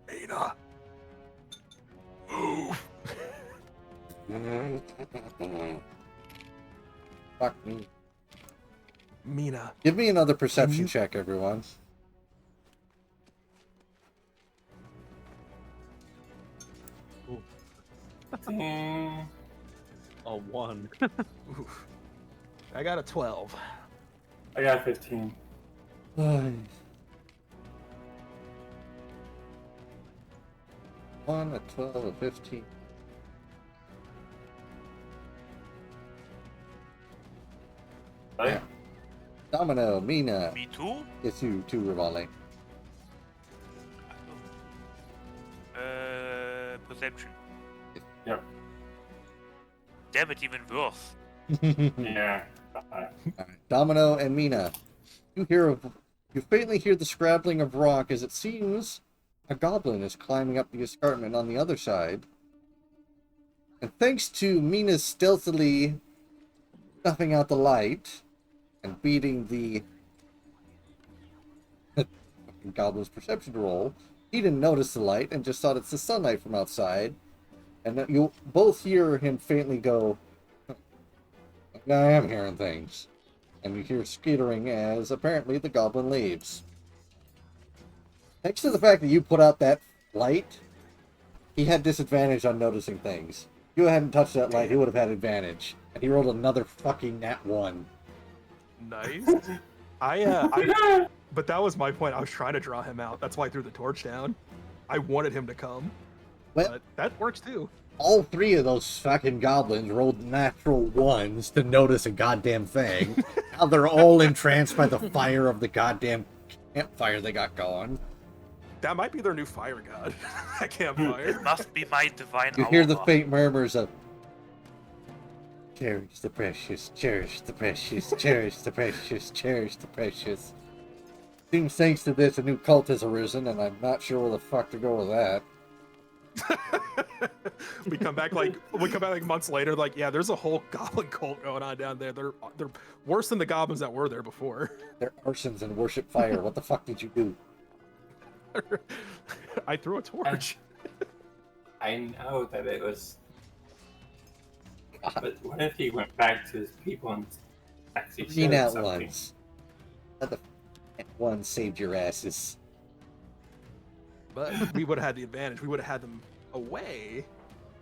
Ada. Move. Fuck me. Mina. Give me another perception you- check, everyone. Ding. A 1. Oof. I got a 12. I got 15. One, a 12, a 15. Right? Yeah. Domino, Mina. Me too? It's you too, Rivale. Perception. Yep. Damn it, even worse. Yeah. Alright, Domino and Mina. You faintly hear the scrabbling of rock as it seems a goblin is climbing up the escarpment on the other side. And thanks to Mina's stealthily snuffing out the light and beating the goblin's perception roll, he didn't notice the light and just thought it's the sunlight from outside. And then you'll both hear him faintly go, I am hearing things. And you hear skittering as apparently the goblin leaves. Thanks to the fact that you put out that light, he had disadvantage on noticing things. If you hadn't touched that light, he would have had advantage. And he rolled another fucking nat 1. Nice. But that was my point. I was trying to draw him out. That's why I threw the torch down. I wanted him to come. Well, But that works too. all three of those fucking goblins rolled natural 1s to notice a goddamn thing. Now they're all entranced by the fire of the goddamn campfire they got going. That might be their new fire god. That campfire. It must be my divine You hear the aura. faint murmurs of cherish the precious, cherish the precious, cherish the precious, cherish the precious. Seems thanks to this a new cult has arisen, and I'm not sure where the fuck to go with that. we come back like months later, like, yeah, there's a whole goblin cult going on down there. They're worse than the goblins that were there before. They're arsons and worship fire. What the fuck did you do? I threw a torch. I know that it was. But what if he went back to his people and actually Green showed out something? ones. What the one saved your asses. But we would have had the advantage. We would have had them away.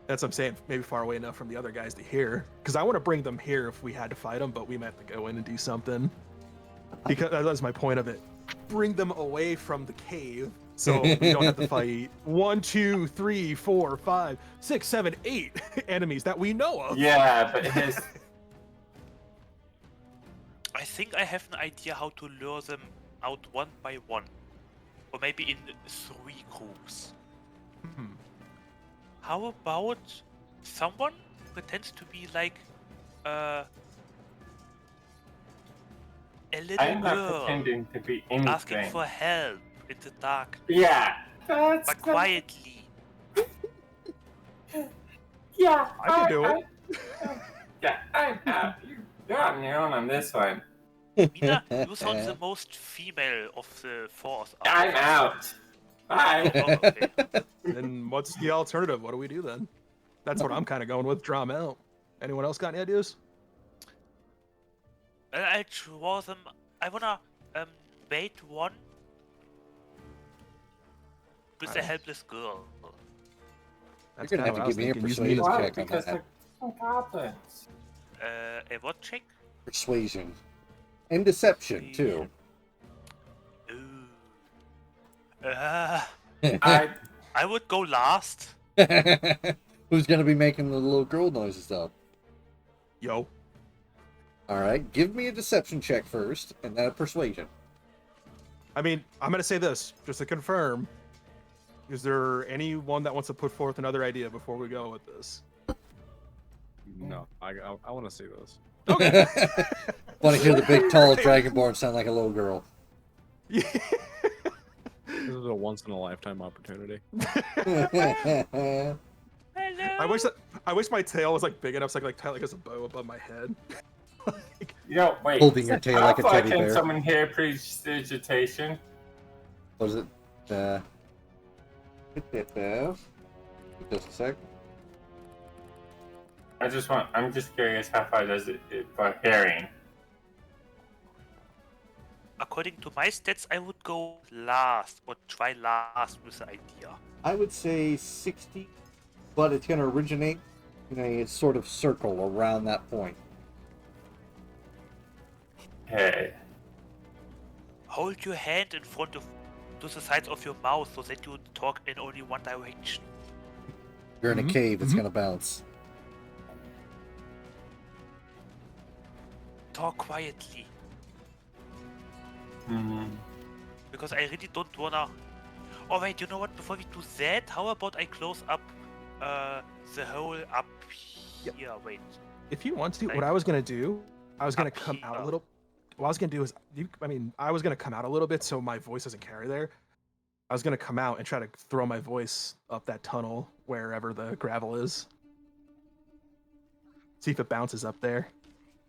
That's what I'm saying. Maybe far away enough from the other guys to hear. Because I want to bring them here if we had to fight them, but we meant to go in and do something. Because that was my point of it. Bring them away from the cave so we don't have to fight 1, 2, 3, 4, 5, 6, 7, 8 enemies that we know of. Yeah, but his. I think I have an idea how to lure them out one by one. Or maybe in 3 groups. How about someone who pretends to be like a little I'm not girl pretending to be anything. asking for help in the dark, Yeah, that's. but quietly. Yeah, I can do it. Yeah, I'm out. You're on your own on this one. Mina, you sound the most female of the 4. I'm out. Bye. Oh, okay. Then what's the alternative? What do we do then? That's what I'm kind of going with. Draw 'em out. Anyone else got any ideas? Well, I draw them. I wanna bait one with a Alright. helpless girl. That's You're gonna kinda have to what I give was me a thinking. Use persuasion me Why? check on Because that. they're goblins. A what check? Persuasion. And deception, too. Ooh. I I would go last. Who's gonna be making the little girl noises, though? Yo. Alright, give me a deception check first, and then a persuasion. I mean, I'm gonna say this just to confirm. Is there anyone that wants to put forth another idea before we go with this? No, I want to see this. Okay. Want to hear the big, tall dragonborn sound like a little girl. Yeah. This is a once in a lifetime opportunity. Hello. I wish my tail was like big enough so I could like tie like as a bow above my head. Like, Yo, wait. Holding your tail like a How far teddy can bear. someone hear prestidigitation? What is it? Just a sec. I'm just curious how far does it for hearing? According to my stats, I would go last or try last with the idea. I would say 60, but it's going to originate in a sort of circle around that point. Hey. Hold your hand in front of to the sides of your mouth so that you talk in only one direction. You're in a Mhm, cave, it's mhm. going to bounce. Talk quietly. Hmm. Because I really don't wanna... Oh wait, you know what? Before we do that, how about I close up the hole up Yep. here? Wait. if you want to, Like, what I was gonna do, I was gonna up come out a here. little. What I was gonna do is, I was gonna come out a little bit so my voice doesn't carry there. I was gonna come out and try to throw my voice up that tunnel wherever the gravel is. See if it bounces up there.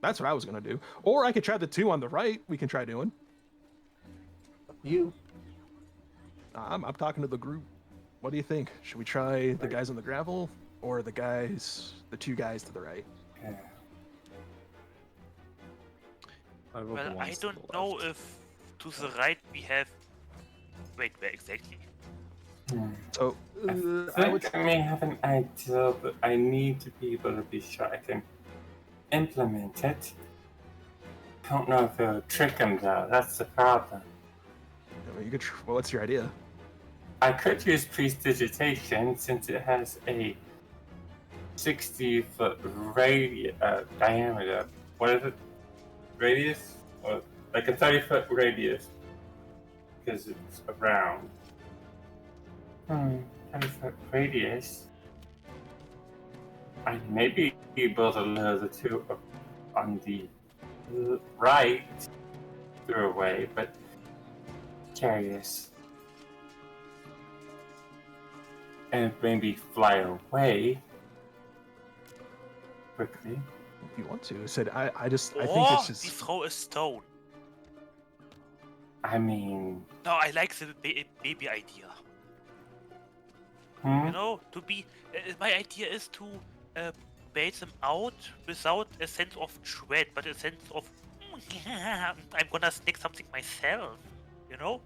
That's what I was gonna do. Or I could try the 2 on the right. We can try doing. You. I'm talking to the group. What do you think? Should we try the guys on the gravel or the 2 guys to the right? Yeah. I vote the Well, I ones to don't the know left. if to the right we have... Wait, where exactly? Hmm. So I I would. think I may have an idea, but I need to be able to be sure I can implement it. I don't know if it'll trick him though. That's the problem. You could. Well, what's your idea? I could use prestidigitation since it has a 60-foot diameter. What is it? Radius? Or like a 30-foot radius. Because it's around. 20-foot radius. I may be able to lure the two up on the right through a way, but curious. And maybe fly away quickly. If you want to, said I think it's Or just we throw a stone. I mean, No, I like the baby idea. You know, to be. My idea is to bait them out without a sense of dread, but a sense of I'm gonna sneak something myself. You know,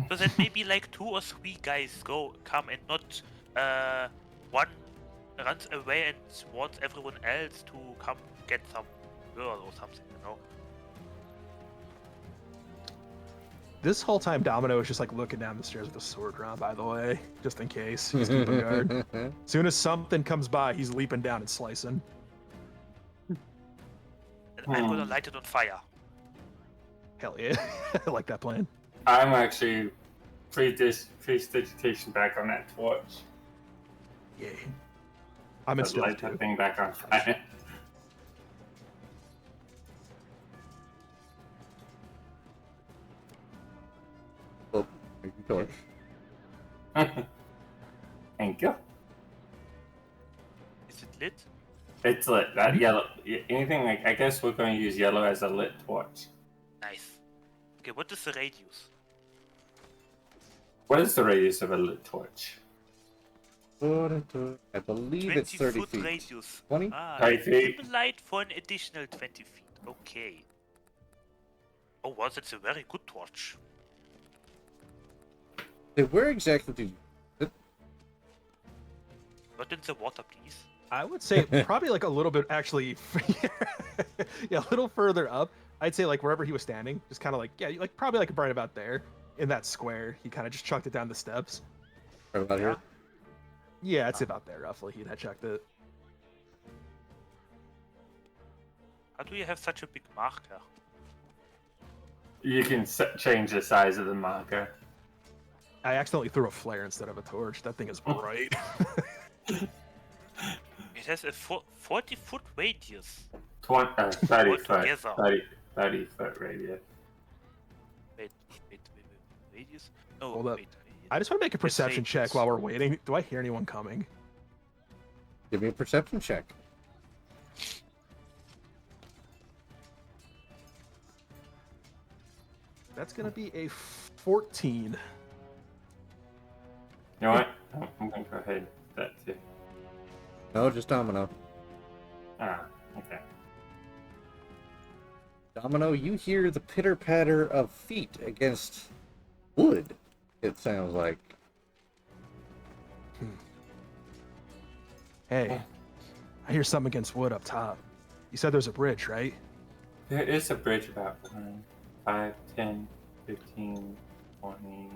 so that maybe like 2 or 3 guys come and not one runs away and wants everyone else to come get some girl or something. You know. this whole time Domino is just like looking down the stairs with a sword drawn, by the way, just in case. He's keeping guard. As soon as something comes by, he's leaping down and slicing. And I'm gonna light it on fire. Hell yeah. I like that plan. I'm actually prestidigitation back on that torch. Yeah. I'm in Let's stealth light that too. thing back on fire. Oh, make the torch. Thank you. Is it lit? It's lit. That yellow. Anything like, I guess we're going to use yellow as a lit torch. Nice. Okay, what is the radius? What is the radius of a lit torch? I believe it's 30 foot feet. radius. 20? 30 feet. Dim light for an additional 20 feet. Okay. Oh, wow, that's a very good torch. Hey, where exactly do you... Not in the water, please. I would say probably like a little bit actually yeah, a little further up. I'd say like wherever he was standing, just kind of like, yeah, like probably like right about there in that square. He kind of just chucked it down the steps. Right about here? Yeah, it's about there roughly. He had chucked it. How do you have such a big marker? You can change the size of the marker. I accidentally threw a flare instead of a torch. That thing is bright. It has a 40-foot radius. 30 foot. Altogether. 30 foot radius. Wait. Radius? No, Hold up. wait. I just want to make a perception radius. check while we're waiting. Do I hear anyone coming? Give me a perception check. That's gonna be a 14. You know what? I'm going to go ahead with that too. No, just Domino. Ah, okay. Domino, you hear the pitter-patter of feet against wood, it sounds like. Hey, I hear something against wood up top. You said there's a bridge, right? There is a bridge about 5, 10, 15, 20,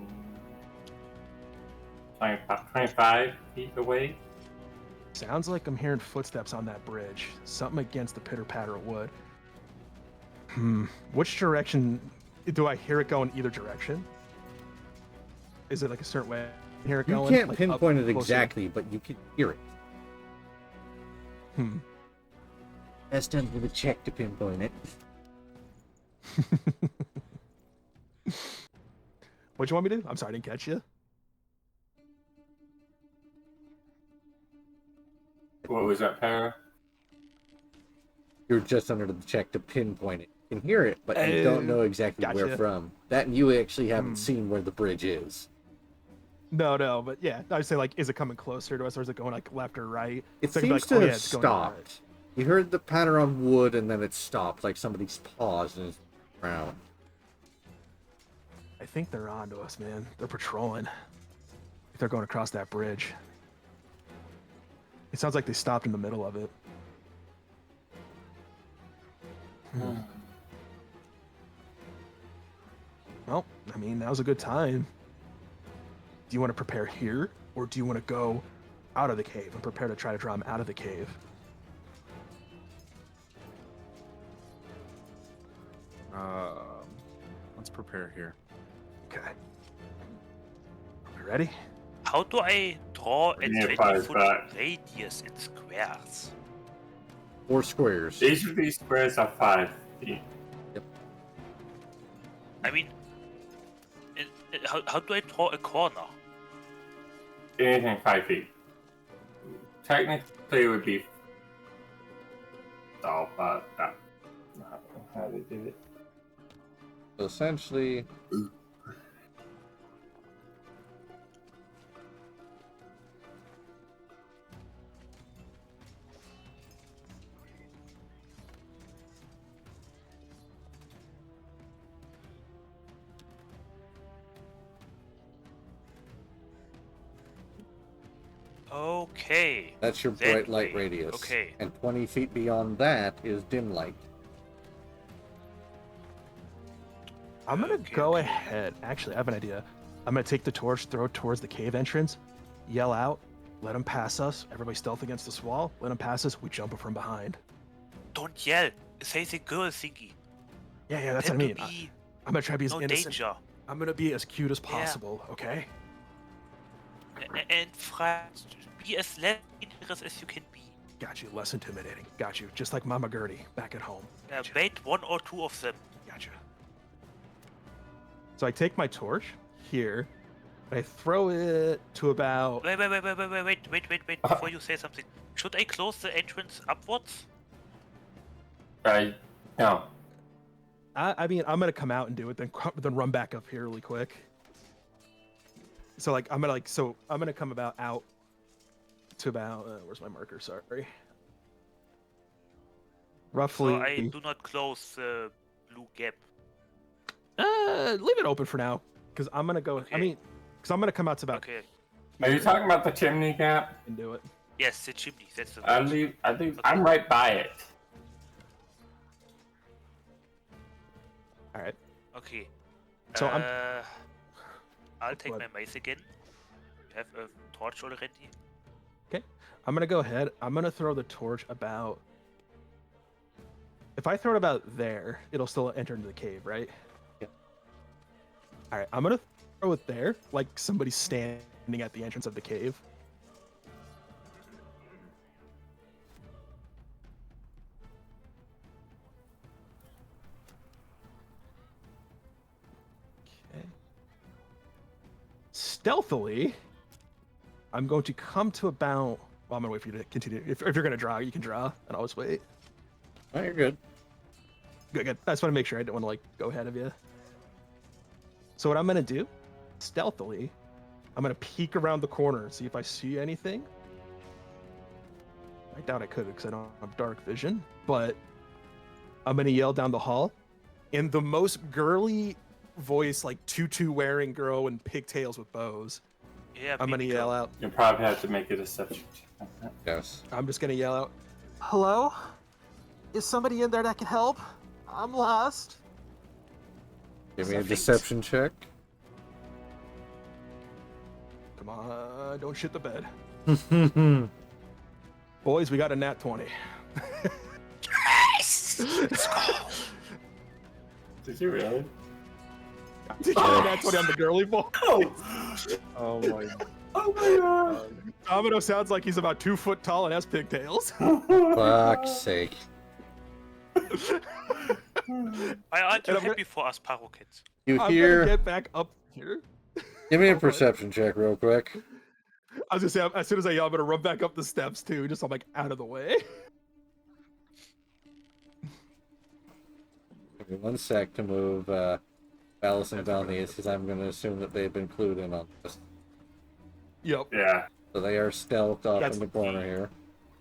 25 feet away. Sounds like I'm hearing footsteps on that bridge. Something against the pitter-patter of wood. Which direction? Do I hear it going either direction? Is it like a certain way? I hear it You going? can't like, pinpoint up it closer? exactly, but you can hear it. Best done with a check to pinpoint it. What'd you want me to do? I'm sorry, I didn't catch you. What was that, Para? You're just under the check to pinpoint it. You can hear it, but you don't know exactly where Gotcha. from. That and you actually haven't seen where the bridge is. No, but yeah, I would say like, is it coming closer to us or is it going like left or right? It So I could be seems like, to oh, yeah, have it's going to the right. stopped. You heard the patter on wood and then it stopped, like somebody's paused and it's around. I think they're on to us, man. They're patrolling. If they're going across that bridge. It sounds like they stopped in the middle of it. Well, I mean, now's a good time. Do you want to prepare here, or do you want to go out of the cave and prepare to try to draw him out of the cave? Let's prepare here. Okay. Are we ready? How do I draw a Yeah, 20-foot back. radius in squares? 4 squares. Each of these squares are 5 feet. I mean, how do I draw a corner? Anything 5 feet. Technically, it would be. Oh, but that's not how they did it. So essentially, Okay. that's your That bright light way. radius. Okay. And 20 feet beyond that is dim light. I'm gonna Okay, go okay. ahead. Actually, I have an idea. I'm gonna take the torch, throw it towards the cave entrance, yell out, let them pass us. Everybody stealth against this wall. Let them pass us. We jump from behind. Don't yell. Say the girl thingy. Yeah, that's what I Tend mean. to be I'm gonna try to be as no innocent. danger. I'm gonna be as cute as possible. Okay. And friends, be as less dangerous as you can be. Got you. Less intimidating. Got you. Just like Mama Gertie back at home. Gotcha. Bait 1 or 2 of them. Gotcha. So I take my torch here, and I throw it to about. Wait, before you say something. Should I close the entrance upwards? No. I mean, I'm gonna come out and do it, then run back up here really quick. So like, I'm gonna come about out to about. Where's my marker? Sorry. Roughly. So I do not close the blue gap. Leave it open for now, because I'm gonna go. Okay. I mean, because I'm gonna come out to about. Okay. Are you talking about the chimney gap? And do it. Yes, the chimney. That's the I word. leave. Okay. I'm right by it. All right. Okay. So I'll take What? my mace again. You have a torch already. I'm gonna go ahead. I'm gonna throw the torch about. If I throw it about there, it'll still enter into the cave, right? Yep. All right. I'm gonna throw it there, like somebody's standing at the entrance of the cave. Okay. Stealthily, I'm going to come to about. Well, I'm gonna wait for you to continue. If you're gonna draw, you can draw, and I'll just wait. Oh, you're good. Good. I just want to make sure I don't want to like go ahead of you. So what I'm gonna do, stealthily, I'm gonna peek around the corner and see if I see anything. I doubt I could because I don't have dark vision, but I'm gonna yell down the hall in the most girly voice, like tutu wearing girl and pigtails with bows. Yeah, I'm gonna baby yell girl. out. You probably have to make a deception check. Yes. I'm just gonna yell out. Hello? Is somebody in there that can help? I'm lost. Give me a Something. deception check. Come on, don't shit the bed. Did Boys, we got a nat 20. Yes! Let's go! Did you really? Did you get a nat 20 on the girly boy? Oh my Oh my god! Domino sounds like he's about 2 foot tall and has pigtails. Fuck's sake. Aren't you And I'm happy for us Parokins? You I'm gonna hear? get back up here. Give me a Oh, perception check real quick. I was gonna say, as soon as I yell, I'm gonna run back up the steps too, just so I'm like out of the way. Give me 1 sec to move Allison down these, because I'm going to assume that they've been clued in on this. Yep. Yeah. So they are stealthed off That's in the corner here.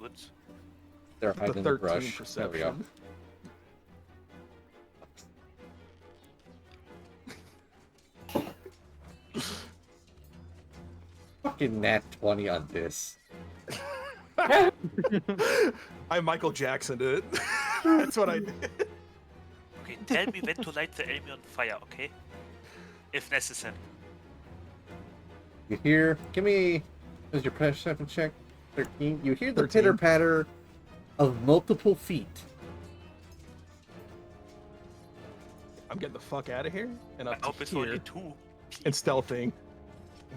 Good. They're The hiding in the 13 brush. There we go. perception. Fucking nat 20 on this. I Michael Jacksoned it. That's what I did. Okay, tell me when to light the enemy on fire, okay? If necessary. You hear? Give me. Is your perception check 13? You hear the 13. pitter patter of multiple feet. I'm getting the fuck out of here, and I up hope to it's here, only 2. and stealthing.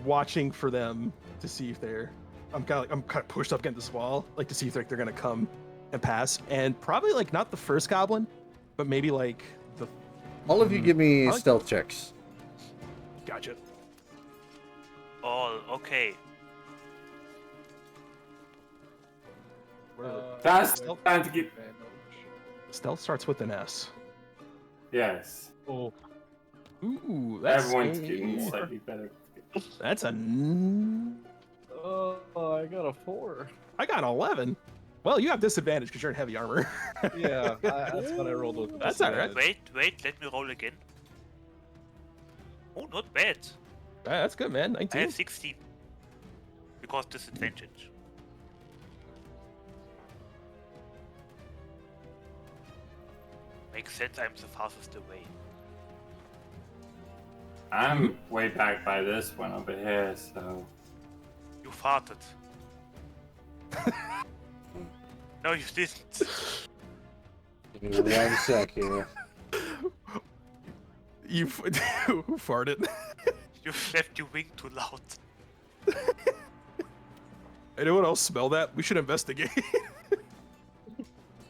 watching for them to see if they're. I'm kind of pushed up against this wall, like to see if they're gonna come and pass. And probably like not the first goblin, but maybe like the. All of you give me stealth checks. Gotcha. All okay. That's time to get. Stealth starts with an S. Yes. Oh. Ooh, that's Everyone's getting slightly better. That's a. Oh, I got a 4. I got an 11. Well, you have disadvantage because you're in heavy armor. Yeah, that's what I rolled with. That's all right. Wait, let me roll again. Oh, not bad. That's good, man. I 19. have 16. Because disadvantage. Makes sense, I'm the fastest away. I'm way back by this one over here, so. You farted. No, you didn't. Give me 1 sec here. You who farted? You flapped your wing too loud. Anyone else smell that? We should investigate.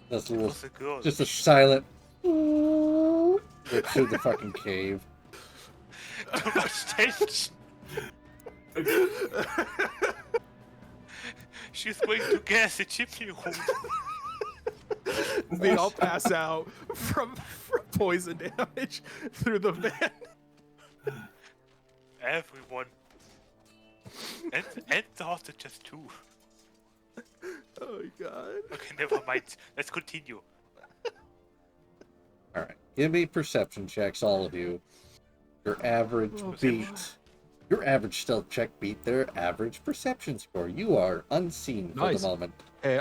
That's a It little, was a girl. just a silent. Through the fucking cave. Too much tension. She's going to gas the chimney room. They all pass out from poison damage through the vent. Everyone. And the hostages too. Oh my god. Okay, never mind. Let's continue. Alright. Give me perception checks, all of you. Your average beat. Your average stealth check beat their average perception score. You are unseen for Nice. the moment. Hey,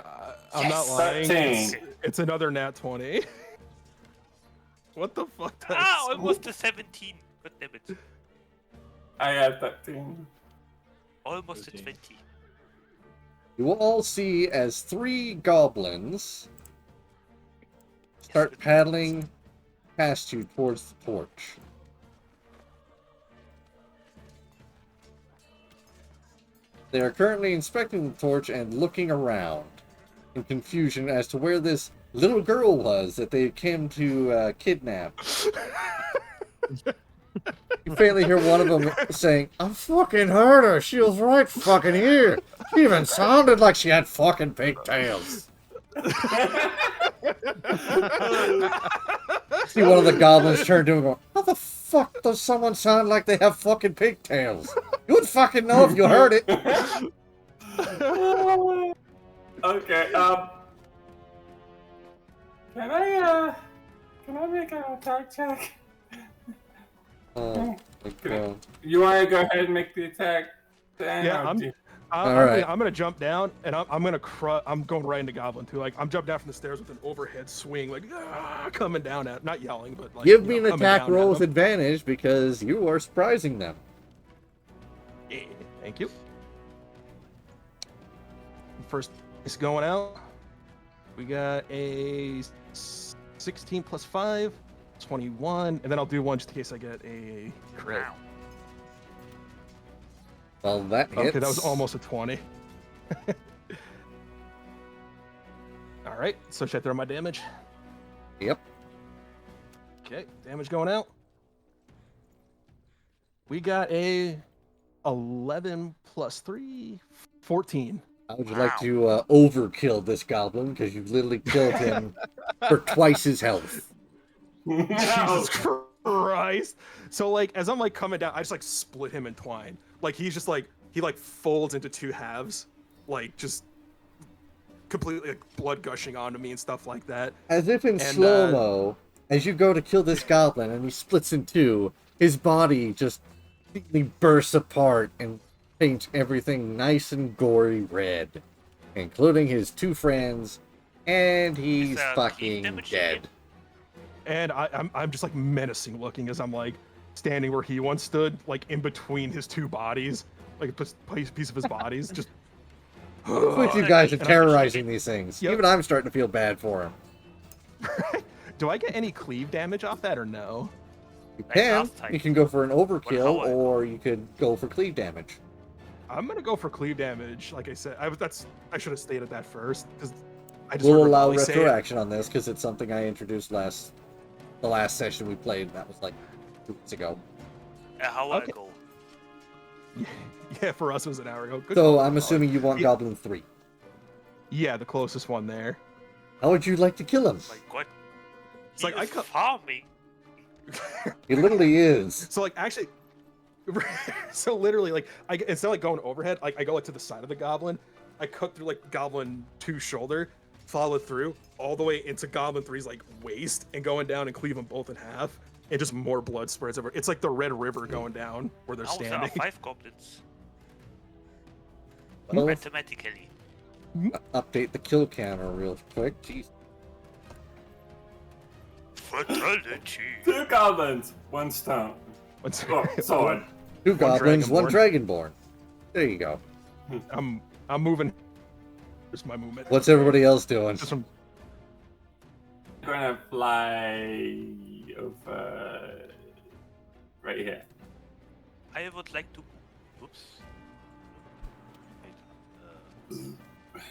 I'm not lying. 13. It's another nat 20. What the fuck? Ah, almost a 17. God damn it. I had 13. Almost a 13. 20. You will all see as 3 goblins start paddling past you towards the torch. They are currently inspecting the torch and looking around in confusion as to where this little girl was that they came to kidnap. You faintly hear one of them saying, "I fucking heard her. She was right fucking here. She even sounded like she had fucking pigtails." See one of the goblins turn to him and go, "How the fuck does someone sound like they have fucking pigtails? You would fucking know if you heard it." Okay, can I make an attack check? You want to go ahead and make the attack? Dan, Yeah, or I'm- do you- Alright. I'm gonna jump down and I'm going right into Goblin too. Like I'm jumping down from the stairs with an overhead swing, like coming down at, not yelling, but like. Give you me know, an coming attack down roll at with them. advantage because you are surprising them. Yeah, thank you. First is going out. We got a 16 plus 5, 21, and then I'll do one just in case I get a crit. Wow. Well, that hits. Okay, that was almost a 20. All right, so should I throw my damage? Yep. Okay, damage going out. We got a 11 plus 3, 14. How would you like to overkill this goblin? Because you literally killed him for twice his health. Jesus Christ. So like as I'm like coming down, I just like split him in twine. Like he's just like he like folds into 2 halves, like just completely like blood gushing onto me and stuff like that. As if in slow-mo, as you go to kill this goblin and he splits in 2, his body just completely bursts apart and paints everything nice and gory red, including his 2 friends, and he's that fucking damage dead. again? And I'm just like menacing looking as I'm like standing where he once stood, like in between his 2 bodies, like a piece of his bodies, just. With you guys are And I'm- terrorizing these things. Yep. Even I'm starting to feel bad for him. Do I get any cleave damage off that or no? You Like can. last time. You can go for an overkill, Well, how I- or you could go for cleave damage. I'm gonna go for cleave damage. Like I said, I should have stated that first because I just We'll heard allow Rivali say it. retroaction on this because it's something I introduced the last session we played. And that was like 2 weeks ago. How Okay. I go. Yeah, for us it was an hour ago. Good So call, I'm Rivali. assuming you want Yeah. Goblin 3. Yeah, the closest one there. How would you like to kill him? My God. It's like, He I is cut- farming. He literally is. So like actually, so literally like instead of like going overhead, like I go like to the side of the goblin, I cut through like Goblin 2's shoulder, follow through all the way into Goblin 3's like waist, and going down and cleave them both in half, and just more blood spreads over. It's like the Red River going down where they're Now there standing. are 5 goblins. Well, Mathematically. update the kill counter real quick. Jeez. Fatality. 2 goblins, 1 stone. What's- Oh, sword. 2 goblins, 1 dragonborn. dragonborn. There you go. I'm moving. Just my movement. What's everybody else doing? Just from I'm gonna fly over right here. I would like to. Oops. Wait,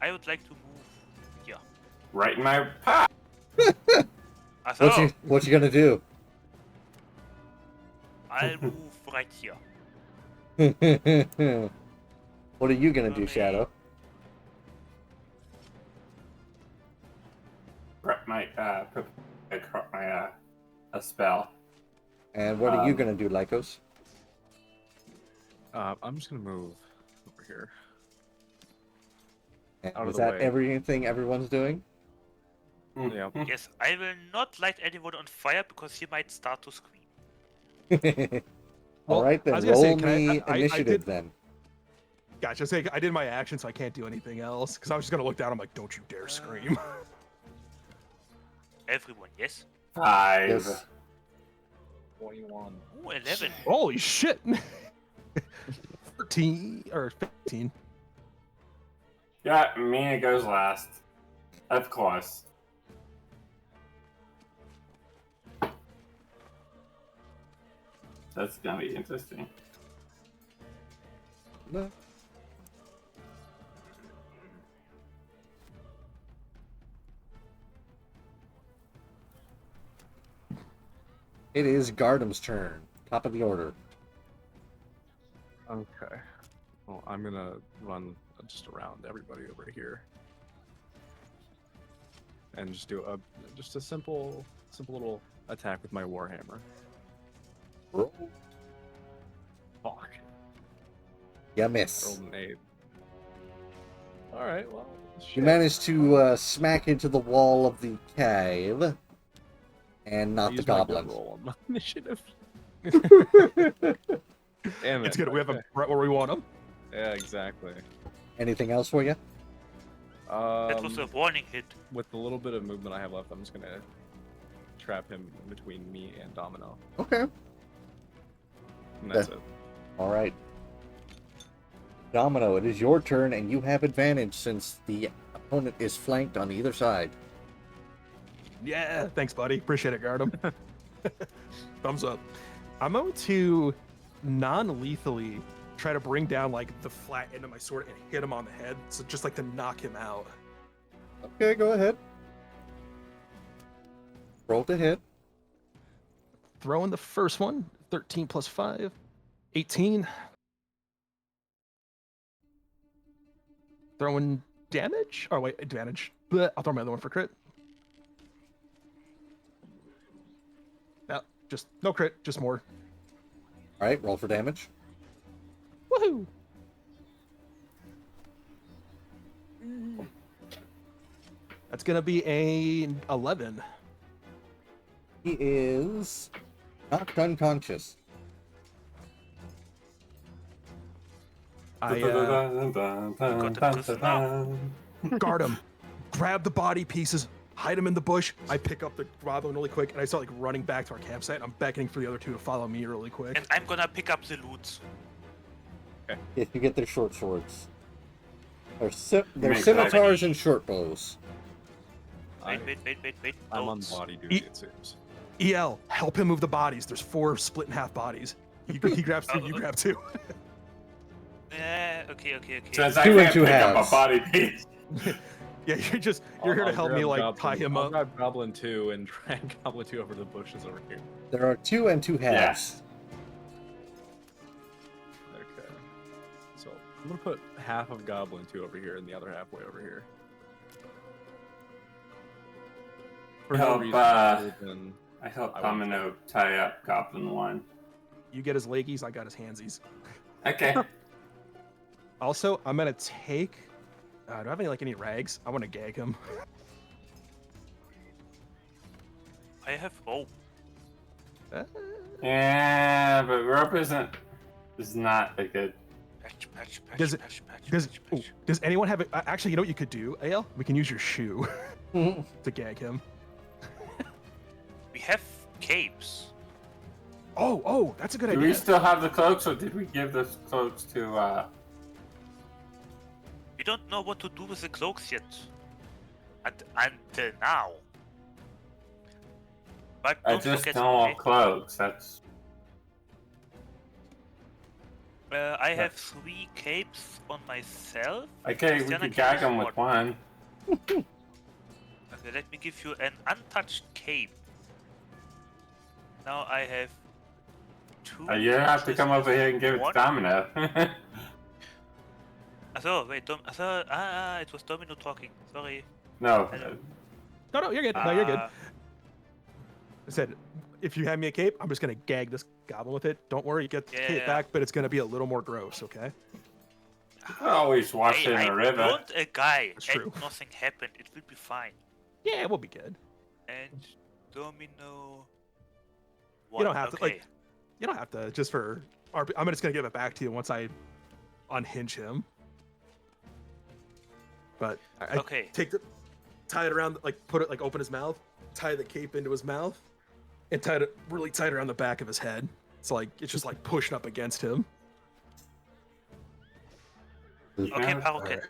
I would like to move here. Right in my path. What you gonna do? I'll move right here. What are you gonna do, Okay. Shadow? Prep my a spell. And what are you gonna do, Lycos? I'm just gonna move over here. And Out of is the that way. everything everyone's doing? Yeah. Yes, I will not light anyone on fire because he might start to scream. All Well, right I then, was gonna say, roll can I- me I initiative did- then. Gotcha. Say I did my action, so I can't do anything else. Because I was just gonna look down. I'm like, don't you dare scream. Everyone, yes? 5. Yes. 21. Ooh, 11. Holy shit! 13 or 15. Yeah, Mina goes last. Of course. That's gonna be interesting. No. It is Gardam's turn. Top of the order. Okay. Well, I'm gonna run just around everybody over here, and just do a simple little attack with my warhammer. Fuck. You miss. Rolled an 8. All right, well. You shit. managed to smack into the wall of the cave and not the Use my good goblin. roll on my initiative. Damn it. It's good. We have okay. them right where we want them. Yeah, exactly. Anything else for you? That was a warning hit. With the little bit of movement I have left, I'm just gonna trap him in between me and Domino, Okay. and that's Yeah. it. All right. Domino, it is your turn, and you have advantage since the opponent is flanked on either side. Yeah, thanks, buddy. Appreciate it, Gardam. Thumbs up. I'm going to non-lethally try to bring down like the flat end of my sword and hit him on the head, so just like to knock him out. Okay, go ahead. Roll to hit. Throwing the first one, 13 plus 5, 18. Throwing damage? Oh, wait, advantage. Blech, I'll throw my other one for crit. No, just no crit, just more. All right, roll for damage. Woohoo! That's gonna be a 11. He is knocked unconscious. I guard him, grab the body pieces, hide him in the bush. I pick up the goblin really quick, and I start like running back to our campsite. And I'm beckoning for the other two to follow me really quick. And I'm gonna pick up the loot. If you get their short swords. They're Make scimitars that- and short bows. Wait. I'm No. on body duty, it seems. EL, help him move the bodies. There's 4 split in half bodies. He grabs 2, you grab 2. Yeah, okay. Since I 2 and can't 2 pick up halves. a body piece. Yeah, you're here to help me grab like tie him I'll up. grab Goblin 2 and drag Goblin 2 over the bushes over here. There are 2 and 2 halves. Okay. So I'm gonna put half of Goblin 2 over here and the other half way over here. For no Help, reason other than I help I won't Domino tie up Goblin 1. You get his leggies, I got his handsies. Okay. Also, I'm gonna take. Do I have any rags? I want to gag him. I have rope. Yeah, but rope is not a good. Patch. Does anyone have it? Actually, you know what you could do, AL? We can use your shoe to gag him. We have capes. Oh, that's a good Do idea. we still have the cloaks, or did we give the cloaks to? We don't know what to do with the cloaks yet. Until now. But I don't just forget, don't want okay? cloaks. That's. I have 3 capes on myself. Okay, we Christiana could can gag him use with one. Okay, let me give you an untouched cape. Now I have 2. You have to come over here and give it to One. Domino. So wait, it was Domino talking. Sorry. No. No, you're good. No, you're good. Uh, I said, if you hand me a cape, I'm just gonna gag this goblin with it. Don't worry, you get the cape Yeah. back, but it's gonna be a little more gross, okay? You can always wash it in I a river. burned a guy That's and true. nothing happened. It will be fine. Yeah, we'll be good. And Domino. You don't have to Okay. you don't have to just for RP. I'm just gonna give it back to you once I unhinge him. But I Okay. tie it around, like put it, like open his mouth, tie the cape into his mouth, and tie it really tight around the back of his head. It's like it's just like pushing up against him. Okay, Yeah. Paroquet.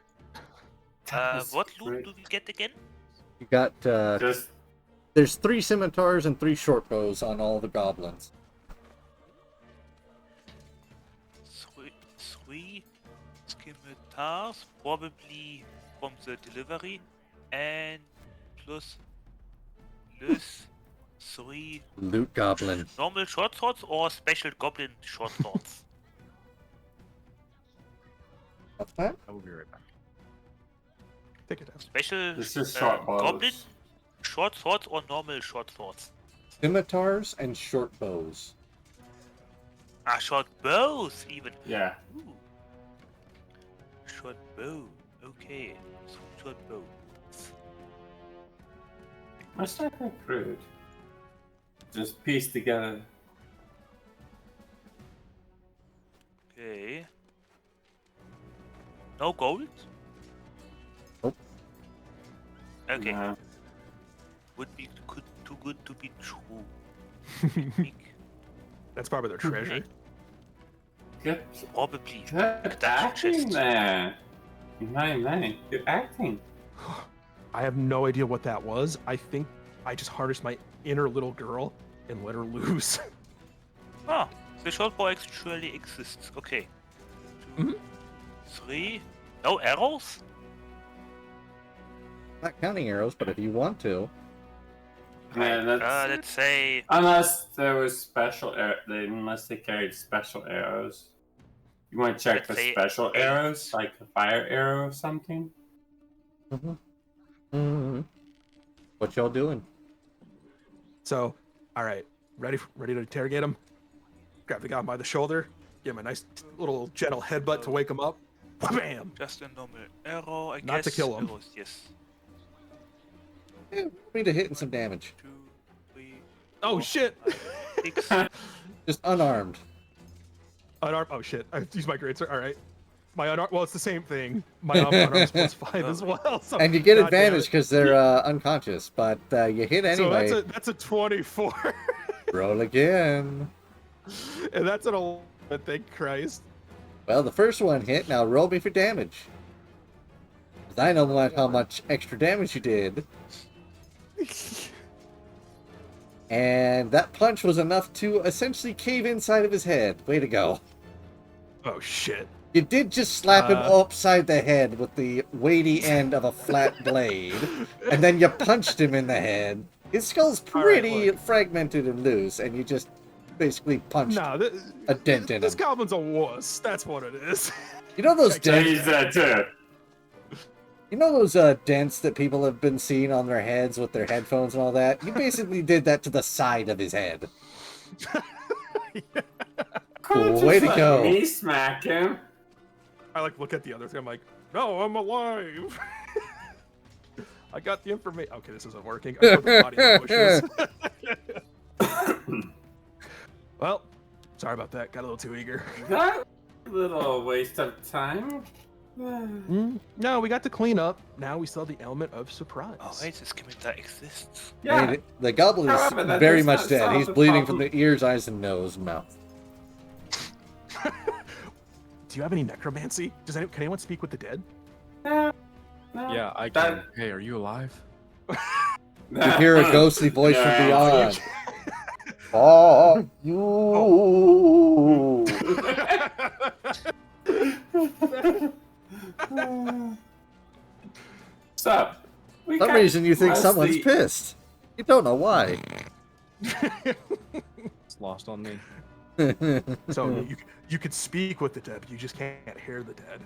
That's What loot great. do we get again? You got Just there's 3 scimitars and 3 short bows on all the goblins. 3 scimitars, probably from the delivery, and plus 3 Loot goblin. normal short swords or special goblin short swords. What's that? I will be right back. Take it down. Special this is short goblin bows. short swords or normal short swords? Scimitars and short bows. Short bows even. Yeah. Ooh. Short bow. Okay. Short bow. Must I be crude? Just piece together. Okay. No gold? Nope. Okay. No. Would be too good to be true. Think. That's probably their treasure. Good, Probably. good That's acting just- there. Man, good acting. I have no idea what that was. I think I just harnessed my inner little girl and let her loose. Ah, the short bow actually exists. Okay. 2, 3. No arrows? Not counting arrows, but if you want to. Yeah, that's, Let's say. unless there was unless they carried special arrows. You want to check Let's the say special 8. arrows, like a fire arrow or something? What y'all doing? So, all right, ready to interrogate him. Grab the guy by the shoulder, give him a nice little gentle headbutt to wake him up. Bam! Just a normal arrow, I guess. Not to kill him. Arrows, yes. Yeah, need to hit and some damage. 2, 3. Oh 4, shit! 6. Just unarmed. Unarmed. Oh shit! I used my greatsword. All right, my unarmed. Well, it's the same thing. My unarmed plus 5 as well. So, And you get God damn advantage it. because they're unconscious, but you hit anyway. So that's a 24, Roll again. and that's an 11. Thank Christ. Well, the first one hit. Now roll me for damage. 'Cause I know how much extra damage you did. And that punch was enough to essentially cave inside of his head. Way to go. Oh shit. You did just slap him upside the head with the weighty end of a flat blade, and then you punched him in the head. His skull's pretty fragmented and loose, and you just basically punched a dent in This him. goblin's a wuss. That's what it is. You know those dents? He's that too. You know those dents that people have been seeing on their heads with their headphones and all that? You basically did that to the side of his head. Cool, way to go. Me smack him. I like look at the other thing. I'm like, no, I'm alive. I got the information. Okay, this isn't working. I put the body in the bushes. Well, sorry about that. Got a little too eager. That little waste of time. No, we got to clean up. Now we still have the element of surprise. Oh, wait, this scimitar exists. Yeah. Hey, the goblin is However, that very does much not dead. solve He's the bleeding from problem. the ears, eyes, and nose, and mouth. Do you have any necromancy? Can anyone speak with the dead? No. Yeah, I That- can. Hey, are you alive? You hear a ghostly voice from beyond. Oh, you. What's up? For some reason you think someone's pissed. You don't know why. It's lost on me. So you could speak with the dead, but you just can't hear the dead.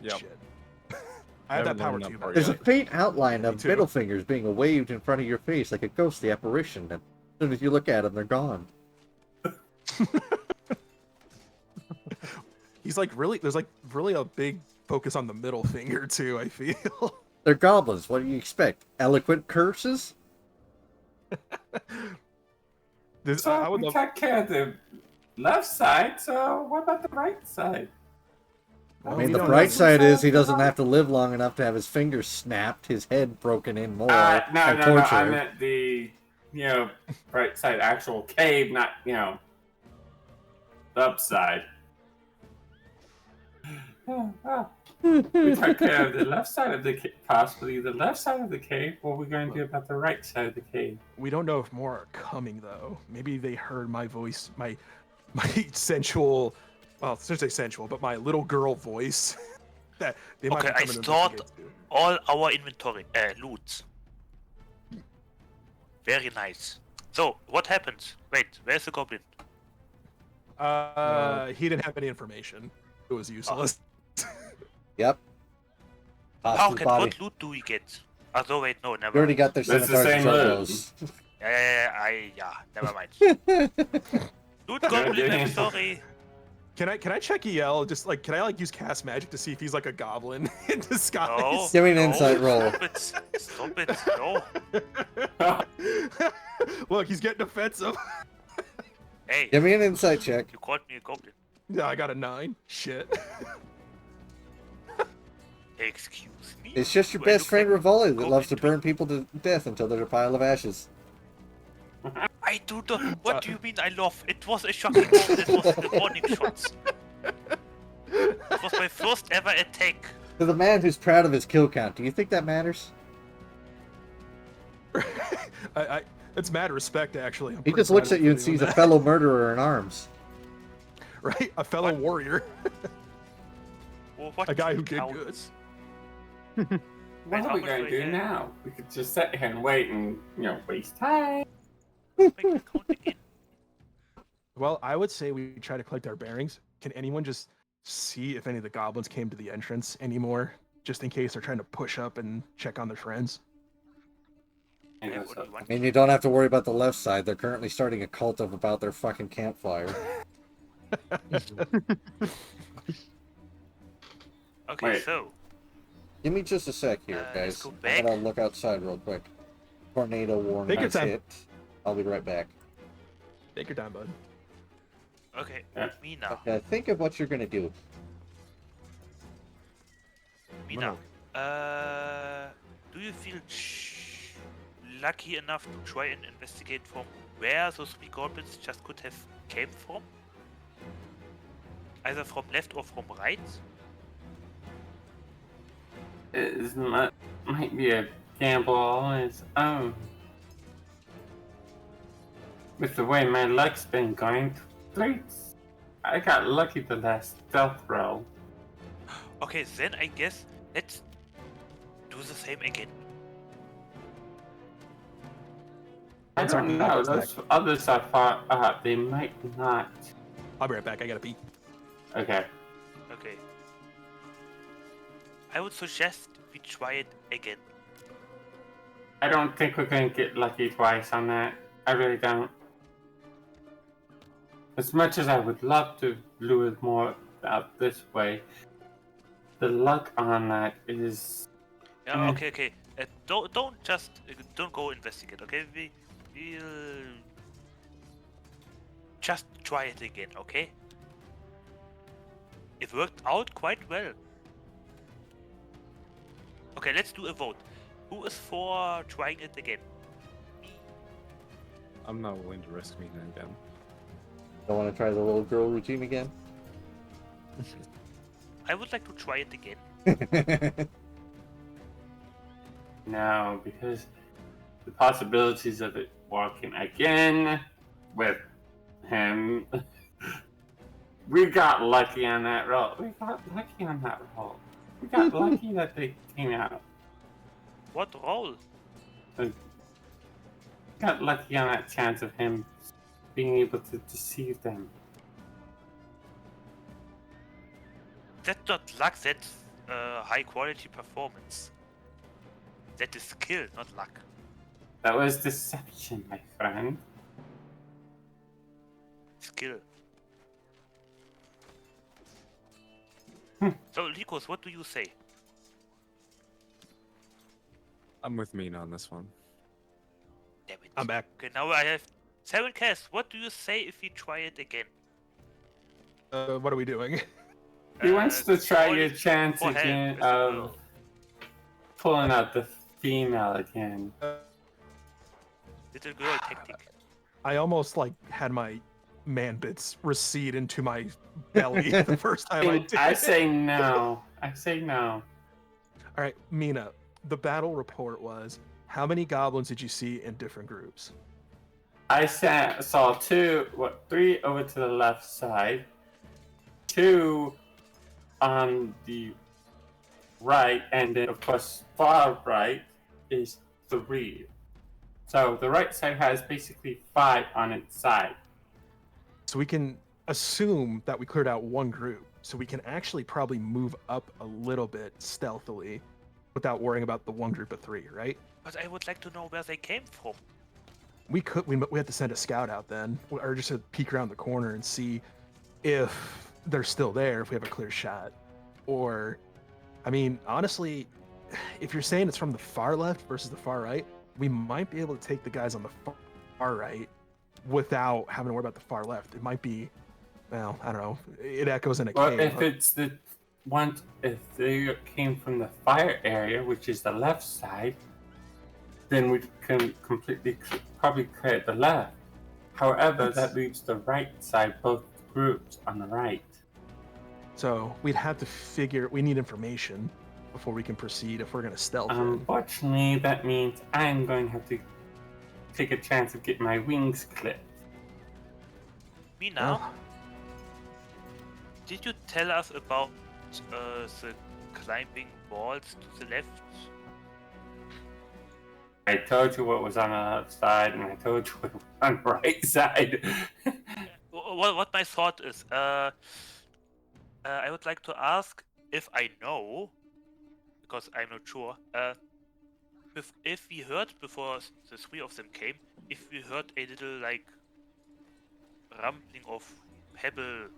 Yep. Shit. I have that Haven't power learned too. that part There's a yet. faint outline of Me too. middle fingers being waved in front of your face like a ghostly apparition. And as soon as you look at them, they're gone. He's like really. There's like really a big focus on the middle finger too. I feel. They're goblins. What do you expect? Eloquent curses? So I would we love. took care of the left side, so what about the right side? I Well, mean, we the don't bright know. side is he doesn't have to live long enough to have his fingers snapped, his head broken in more, No, and no, I tortured. meant the, right side, actual cave, not, the upside. We took care of the left side of the cave, possibly the left side of the cave. What are we going to do about the right side of the cave? We don't know if more are coming though. Maybe they heard my voice, my sensual. Well, I shouldn't say sensual, but my little girl voice. That they might Okay, be I coming to stored investigate too. all our inventory, loot. Very nice. So, what happened? Wait, where's the goblin? He didn't have any information. It was useless. Yep. How Hostile can, body. what loot do we get? Oh, wait, no, You never already mind. got their That's the scimitars and same loot. juggos. Never mind. Loot goblin, I'm sorry. Can I check EL? Just like, can I like use cast magic to see if he's like a goblin in disguise? No. Give me an no, insight roll. Stop it. Stop it. No. Look, he's getting offensive. Hey, Give me an insight check. you called me a goblin. Yeah, I got a 9. Shit. Excuse me? It's just your Do I best look friend like Rivoli that goblin loves to to burn people to death until they're a pile of ashes. I do not. What do you mean I love? It was a shocking moment. It was the warning shots. It was my first ever attack. To the man who's proud of his kill count, do you think that matters? It's mad respect actually. I'm He pretty just proud looks of at you and putting sees on a that. fellow murderer in arms. Right, a fellow warrior, Well, what a guy who did counts? good. What how are we much going do I to do get? now? We could just sit here and wait and, waste time. Make the count again. Well, I would say we try to collect our bearings. Can anyone just see if any of the goblins came to the entrance anymore, just in case they're trying to push up and check on their friends? Yeah, what do you want? I mean, you don't have to worry about the left side. They're currently starting a cult of about their fucking campfire. Okay, Wait. so Give me just a sec here, Let's guys. go I'm back. gonna look outside real quick. Tornado warning Take your has time. hit. I'll be right back. Take your time, bud. okay, Yeah. Mina, Okay, think of what you're gonna do. Mina, do you feel lucky enough to try and investigate from where those three goblins just could have came from? Either from left or from right? It might be a gamble on its own. With the way my luck's been going, I got lucky the last stealth roll. Okay, then I guess let's do the same again. I One second, don't I'll know. be right Those others are far up. They might not. I'll be right back. I gotta pee. Okay. Okay. I would suggest we try it again. I don't think we're going to get lucky twice on that. I really don't. As much as I would love to lure more out this way, the luck on that is. Yeah. Okay. Don't don't go investigate. Okay, we'll just try it again. Okay. It worked out quite well. Okay, let's do a vote. Who is for trying it again? I'm not willing to risk me again. Don't want to try the little girl routine again? I would like to try it again. No, because the possibilities of it walking again with him. We got lucky on that roll. We got lucky that they came out. What role? Got lucky on that chance of him being able to deceive them. That's not luck. That's high quality performance. That is skill, not luck. That was deception, my friend. Skill. So, Likos, what do you say? I'm with Mina on this one. Damn it. I'm back. Okay, now I have 7 casts. What do you say if we try it again? What are we doing? He wants to try for- your chance for help again with the of girl. pulling out the female again. Little girl tactic. I almost like had my man bits recede into my belly the first time I did. I say no. I say no. All right, Mina. The battle report was how many goblins did you see in different groups? I saw 3 over to the left side, 2 on the right, and then of course far right is 3. So the right side has basically 5 on its side. So we can assume that we cleared out one group. So we can actually probably move up a little bit stealthily without worrying about the one group of 3, right? But I would like to know where they came from. We had to send a scout out then, or just to peek around the corner and see if they're still there, if we have a clear shot. Or, I mean, honestly, if you're saying it's from the far left versus the far right, we might be able to take the guys on the far right without having to worry about the far left. It might be, well, I don't know. It echoes in a Well, cave. if it's the one, if they came from the fire area, which is the left side, then we can probably clear the left. However, that leaves the right side, both groups on the right. So we'd have to we need information before we can proceed if we're going to stealth in. Unfortunately, that means I'm going to have to take a chance of getting my wings clipped. Mina, Well, did you tell us about the climbing walls to the left? I told you what was on the left side, and I told you what was on the right side. What my thought is, I would like to ask if I know, because I'm not sure, if we heard before the 3 of them came, if we heard a little like rumbling of pebble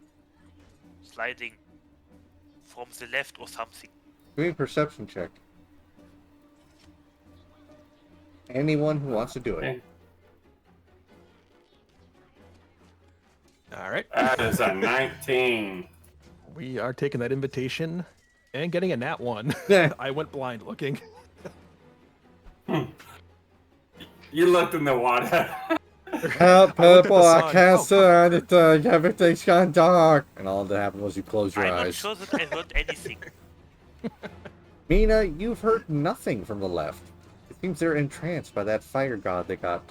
sliding from the left or something. Give me a perception check. Anyone who wants to do it. all right. That is a 19. We are taking that invitation and getting a nat 1. I went blind looking. You looked in the water. Help, I looked at the people, I sign. can't Oh, see anything. Everything's gone dark. And all that happened was you closed your I'm not eyes. sure that I heard anything. Mina, you've heard nothing from the left. It seems they're entranced by that fire god they got.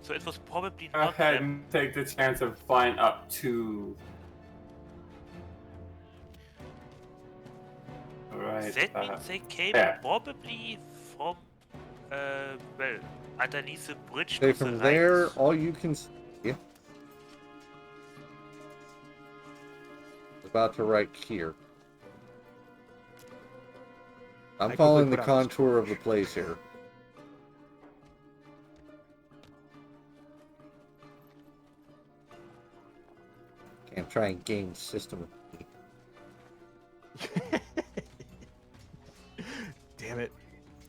So it was probably Go not ahead them. and take the chance of flying up to. Right. That means they came there. probably from, well, underneath the bridge Okay, to from the there, right. all you can see is about to right here. I'm I quickly following the put out this contour of the torch. place here. Okay, I'm trying to game system. Damn it.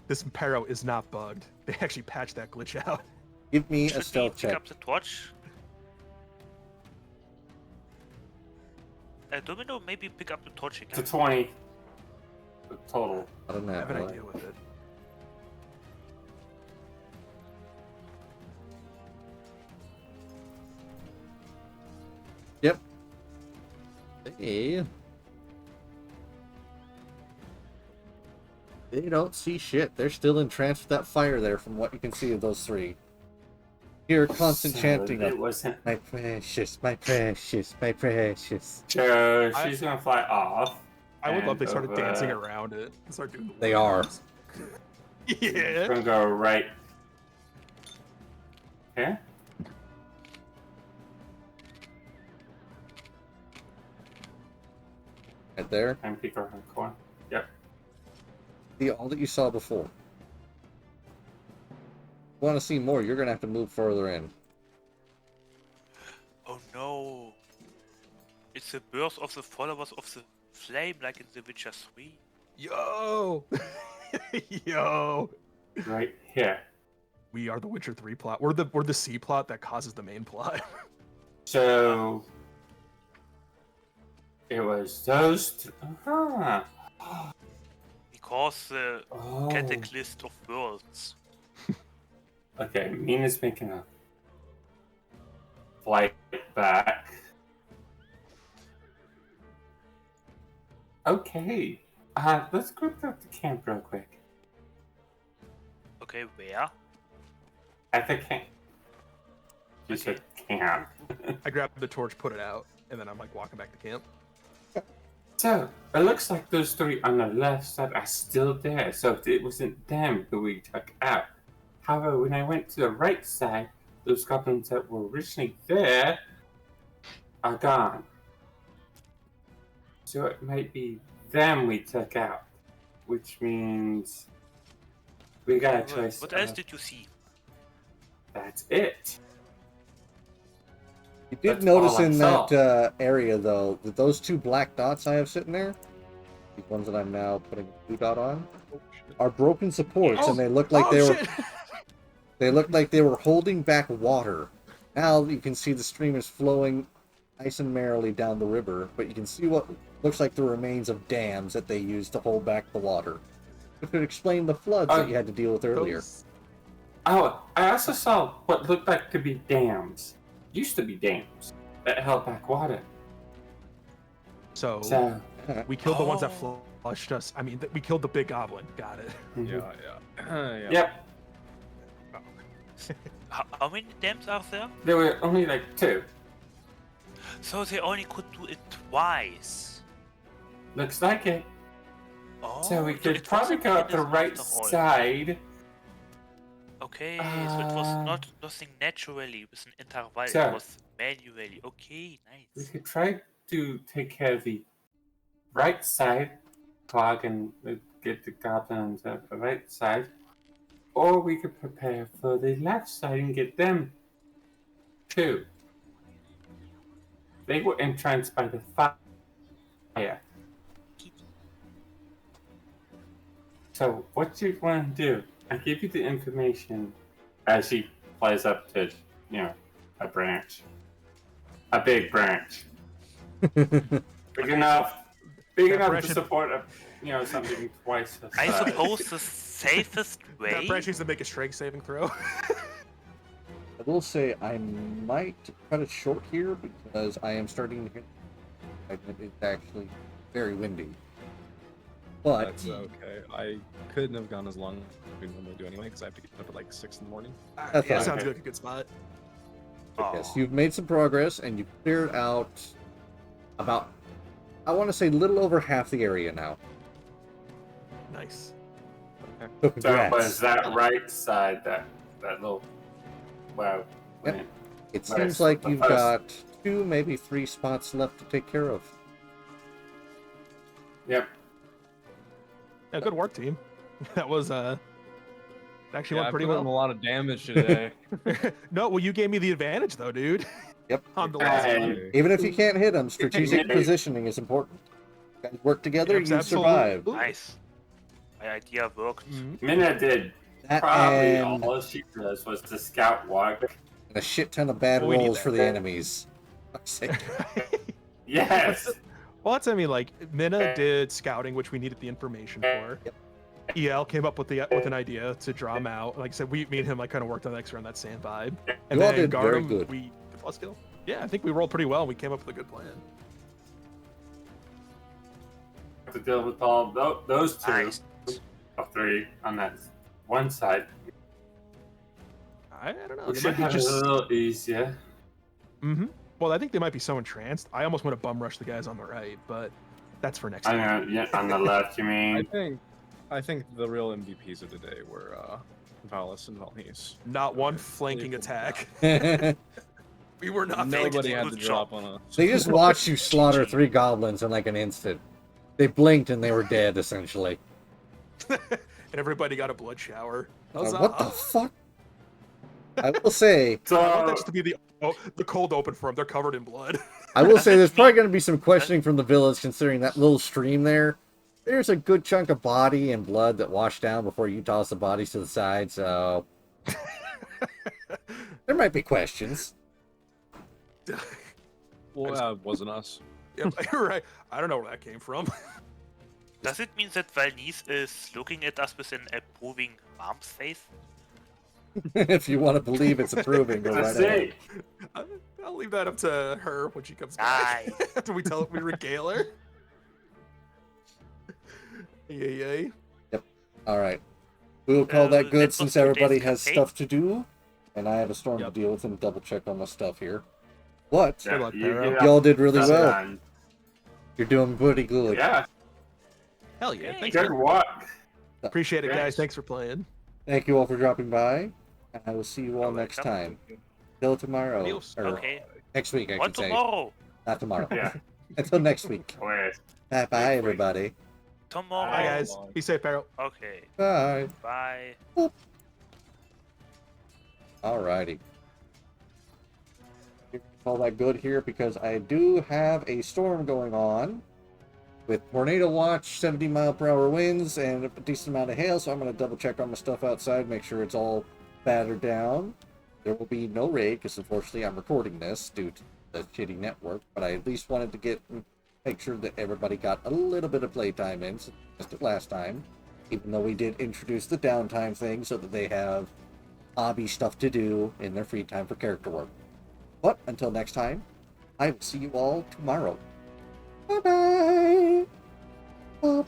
This Impero is not bugged. They actually patched that glitch out. Give me a Should we stealth pick check. up the torch? Domino, maybe pick up the torch It's a again. 20 total. Not on I that, have an right? idea with it. Yep. Hey. They don't see shit. They're still entranced with that fire there from what you can see of those three. Hear constant So chanting it of, wasn't. my precious, my precious, my precious. So she's gonna fly off. I would love and they started over- dancing around it and start doing the They are. moves. She's Yeah. gonna go right here. Right there. And peek around the corner. Yep. See all that you saw before. Want to see more, you're going to have to move further in. Oh no! It's the birth of the followers of the flame, like in The Witcher 3. Yo. Yo. Right here. We are the Witcher 3 plot. We're the C plot that causes the main plot. So it was those two. Because the Oh. cataclysm of worlds. Okay, Mina's making a flight back. Okay. Let's group up the camp real quick. Okay, where? At the camp. You said camp. I grabbed the torch, put it out, and then I'm like walking back to camp. So, it looks like those three on the left side are still there. So it wasn't them who we took out. However, when I went to the right side, those goblins that were originally there are gone. So it might be them we took out. Which means we got a choice. What else did you see? That's it. You did That's notice all I in saw. that area, though, that those two black dots I have sitting there, these ones that I'm now putting a blue dot on, are broken supports, and they look like they were shit. they look like they were holding back water. Now you can see the stream is flowing nice and merrily down the river, but you can see what looks like the remains of dams that they used to hold back the water. It could explain the floods that you had to deal with earlier. Those- Oh, I also saw what looked like to be dams. Used to be dams that held back water. So So, we killed the ones that Oh. flushed us. I mean, we killed the big goblin. Got it. Yeah. Yeah. Yep, How many dams are there? there were only like two. So they only could do it twice. Looks like it. Oh, So we could it probably wasn't go up the hidden right after all. side. Okay, so it was Uh, not nothing naturally with an interval, so- it was manually. Okay, We nice. could try to take care of the right side, clog and get the goblins at the right side. Or we could prepare for the left side and get them too. They were entranced by the fire. So what you want to do, I give you the information as she flies up to, a branch. A big branch. Big enough to branch- support something twice the I size. suppose the safest way. That branch needs to make a strength saving throw. I will say I might cut it short here because I am starting to hear it's actually very windy. But That's okay. I couldn't have gone as long as we normally do anyway, because I have to get up at like 6 in the morning. That's Yeah, fine. sounds like a good spot. yes, you've made some progress and you've cleared out about, I want to say, little over half the area now. Nice. So So congrats. was that right side, that little, wow. Yep. It Right, seems like the you've first- got 2, maybe 3 spots left to take care of. Yep. Yeah, good work, team. That was actually Yeah, went I pretty put in a well. lot of damage today. No, well, you gave me the advantage though, dude. Yep. On the last Hey. one. Even if you can't hit them, strategic Yeah. positioning is important. You guys work together, Yes, you survive. absolutely. Nice. My idea worked. Mhm. Mina did. That Probably and all she does was to scout work. a shit ton of bad Well, we need rolls that. for the enemies. Fuck's sake. Yes. Well, that's, I mean, like, Minna did scouting, which we needed the information for. Yep. EL came up with an idea to draw him out. Like I said, me and him like kind of worked on extra on that sand vibe. And You all then did very Garnham, good. we plus kill. Yeah, I think we rolled pretty well. And we came up with a good plan. To deal with all those two, Nice. or three on that one side. I don't know. We They should might be have just. it a little easier. Mm-hmm. Well, I think they might be so entranced. I almost want to bum rush the guys on the right, but that's for next I time. know, yeah, on the left, you I mean? think the real MVPs of the day were Valis and Valnice. Not one Okay. flanking They- attack. They We were not Nobody Nobody had to good drop job. on us. just watched you slaughter 3 goblins in like an instant. They blinked and they were dead, essentially. and everybody got a blood shower. Huzzah. What the fuck? I will say, I want that So, just to be the cold open for them. They're covered in blood. I will say, there's probably going to be some questioning from the village, considering that little stream there. There's a good chunk of body and blood that washed down before you toss the bodies to the side, so there might be questions. Well, wasn't us. Yep, you're right. I don't know where that came from. Does it mean that Valnice is looking at us with an approving mom's face? If you want to believe it's approving, go let's right ahead. see. I'll leave that up to her when she comes back. Nice. After we regale her. Yay. All right. We will call that good Let's since not do everybody today's has campaign. stuff to do, and I have a storm Yep. to deal with and double check on my stuff here. What? Good luck, you Pharaoh. get Y'all did really that well. done. You're doing pretty good. Yeah, Hell yeah. Hey. Thanks. good work. Appreciate it, guys. Thanks. Thanks for playing. Thank you all for dropping by, and I will see you all You're next welcome. time. Till tomorrow. Adios. Or Okay. next week, I What should say. tomorrow? Not tomorrow. Yeah. Until next week. Wait. Bye bye, everybody. Tomorrow. Bye, guys. Be safe, Pharaoh. Okay. Bye. Bye. Alrighty. Call that good here because I do have a storm going on with tornado watch, 70-mile-per-hour winds, and a decent amount of hail. So I'm going to double check on my stuff outside, make sure it's all battered down. There will be no raid because unfortunately I'm recording this due to the shitty network. But I at least wanted to make sure that everybody got a little bit of playtime in, since we missed it last time. Even though we did introduce the downtime thing so that they have hobby stuff to do in their free time for character work. But until next time, I will see you all tomorrow. Bye bye.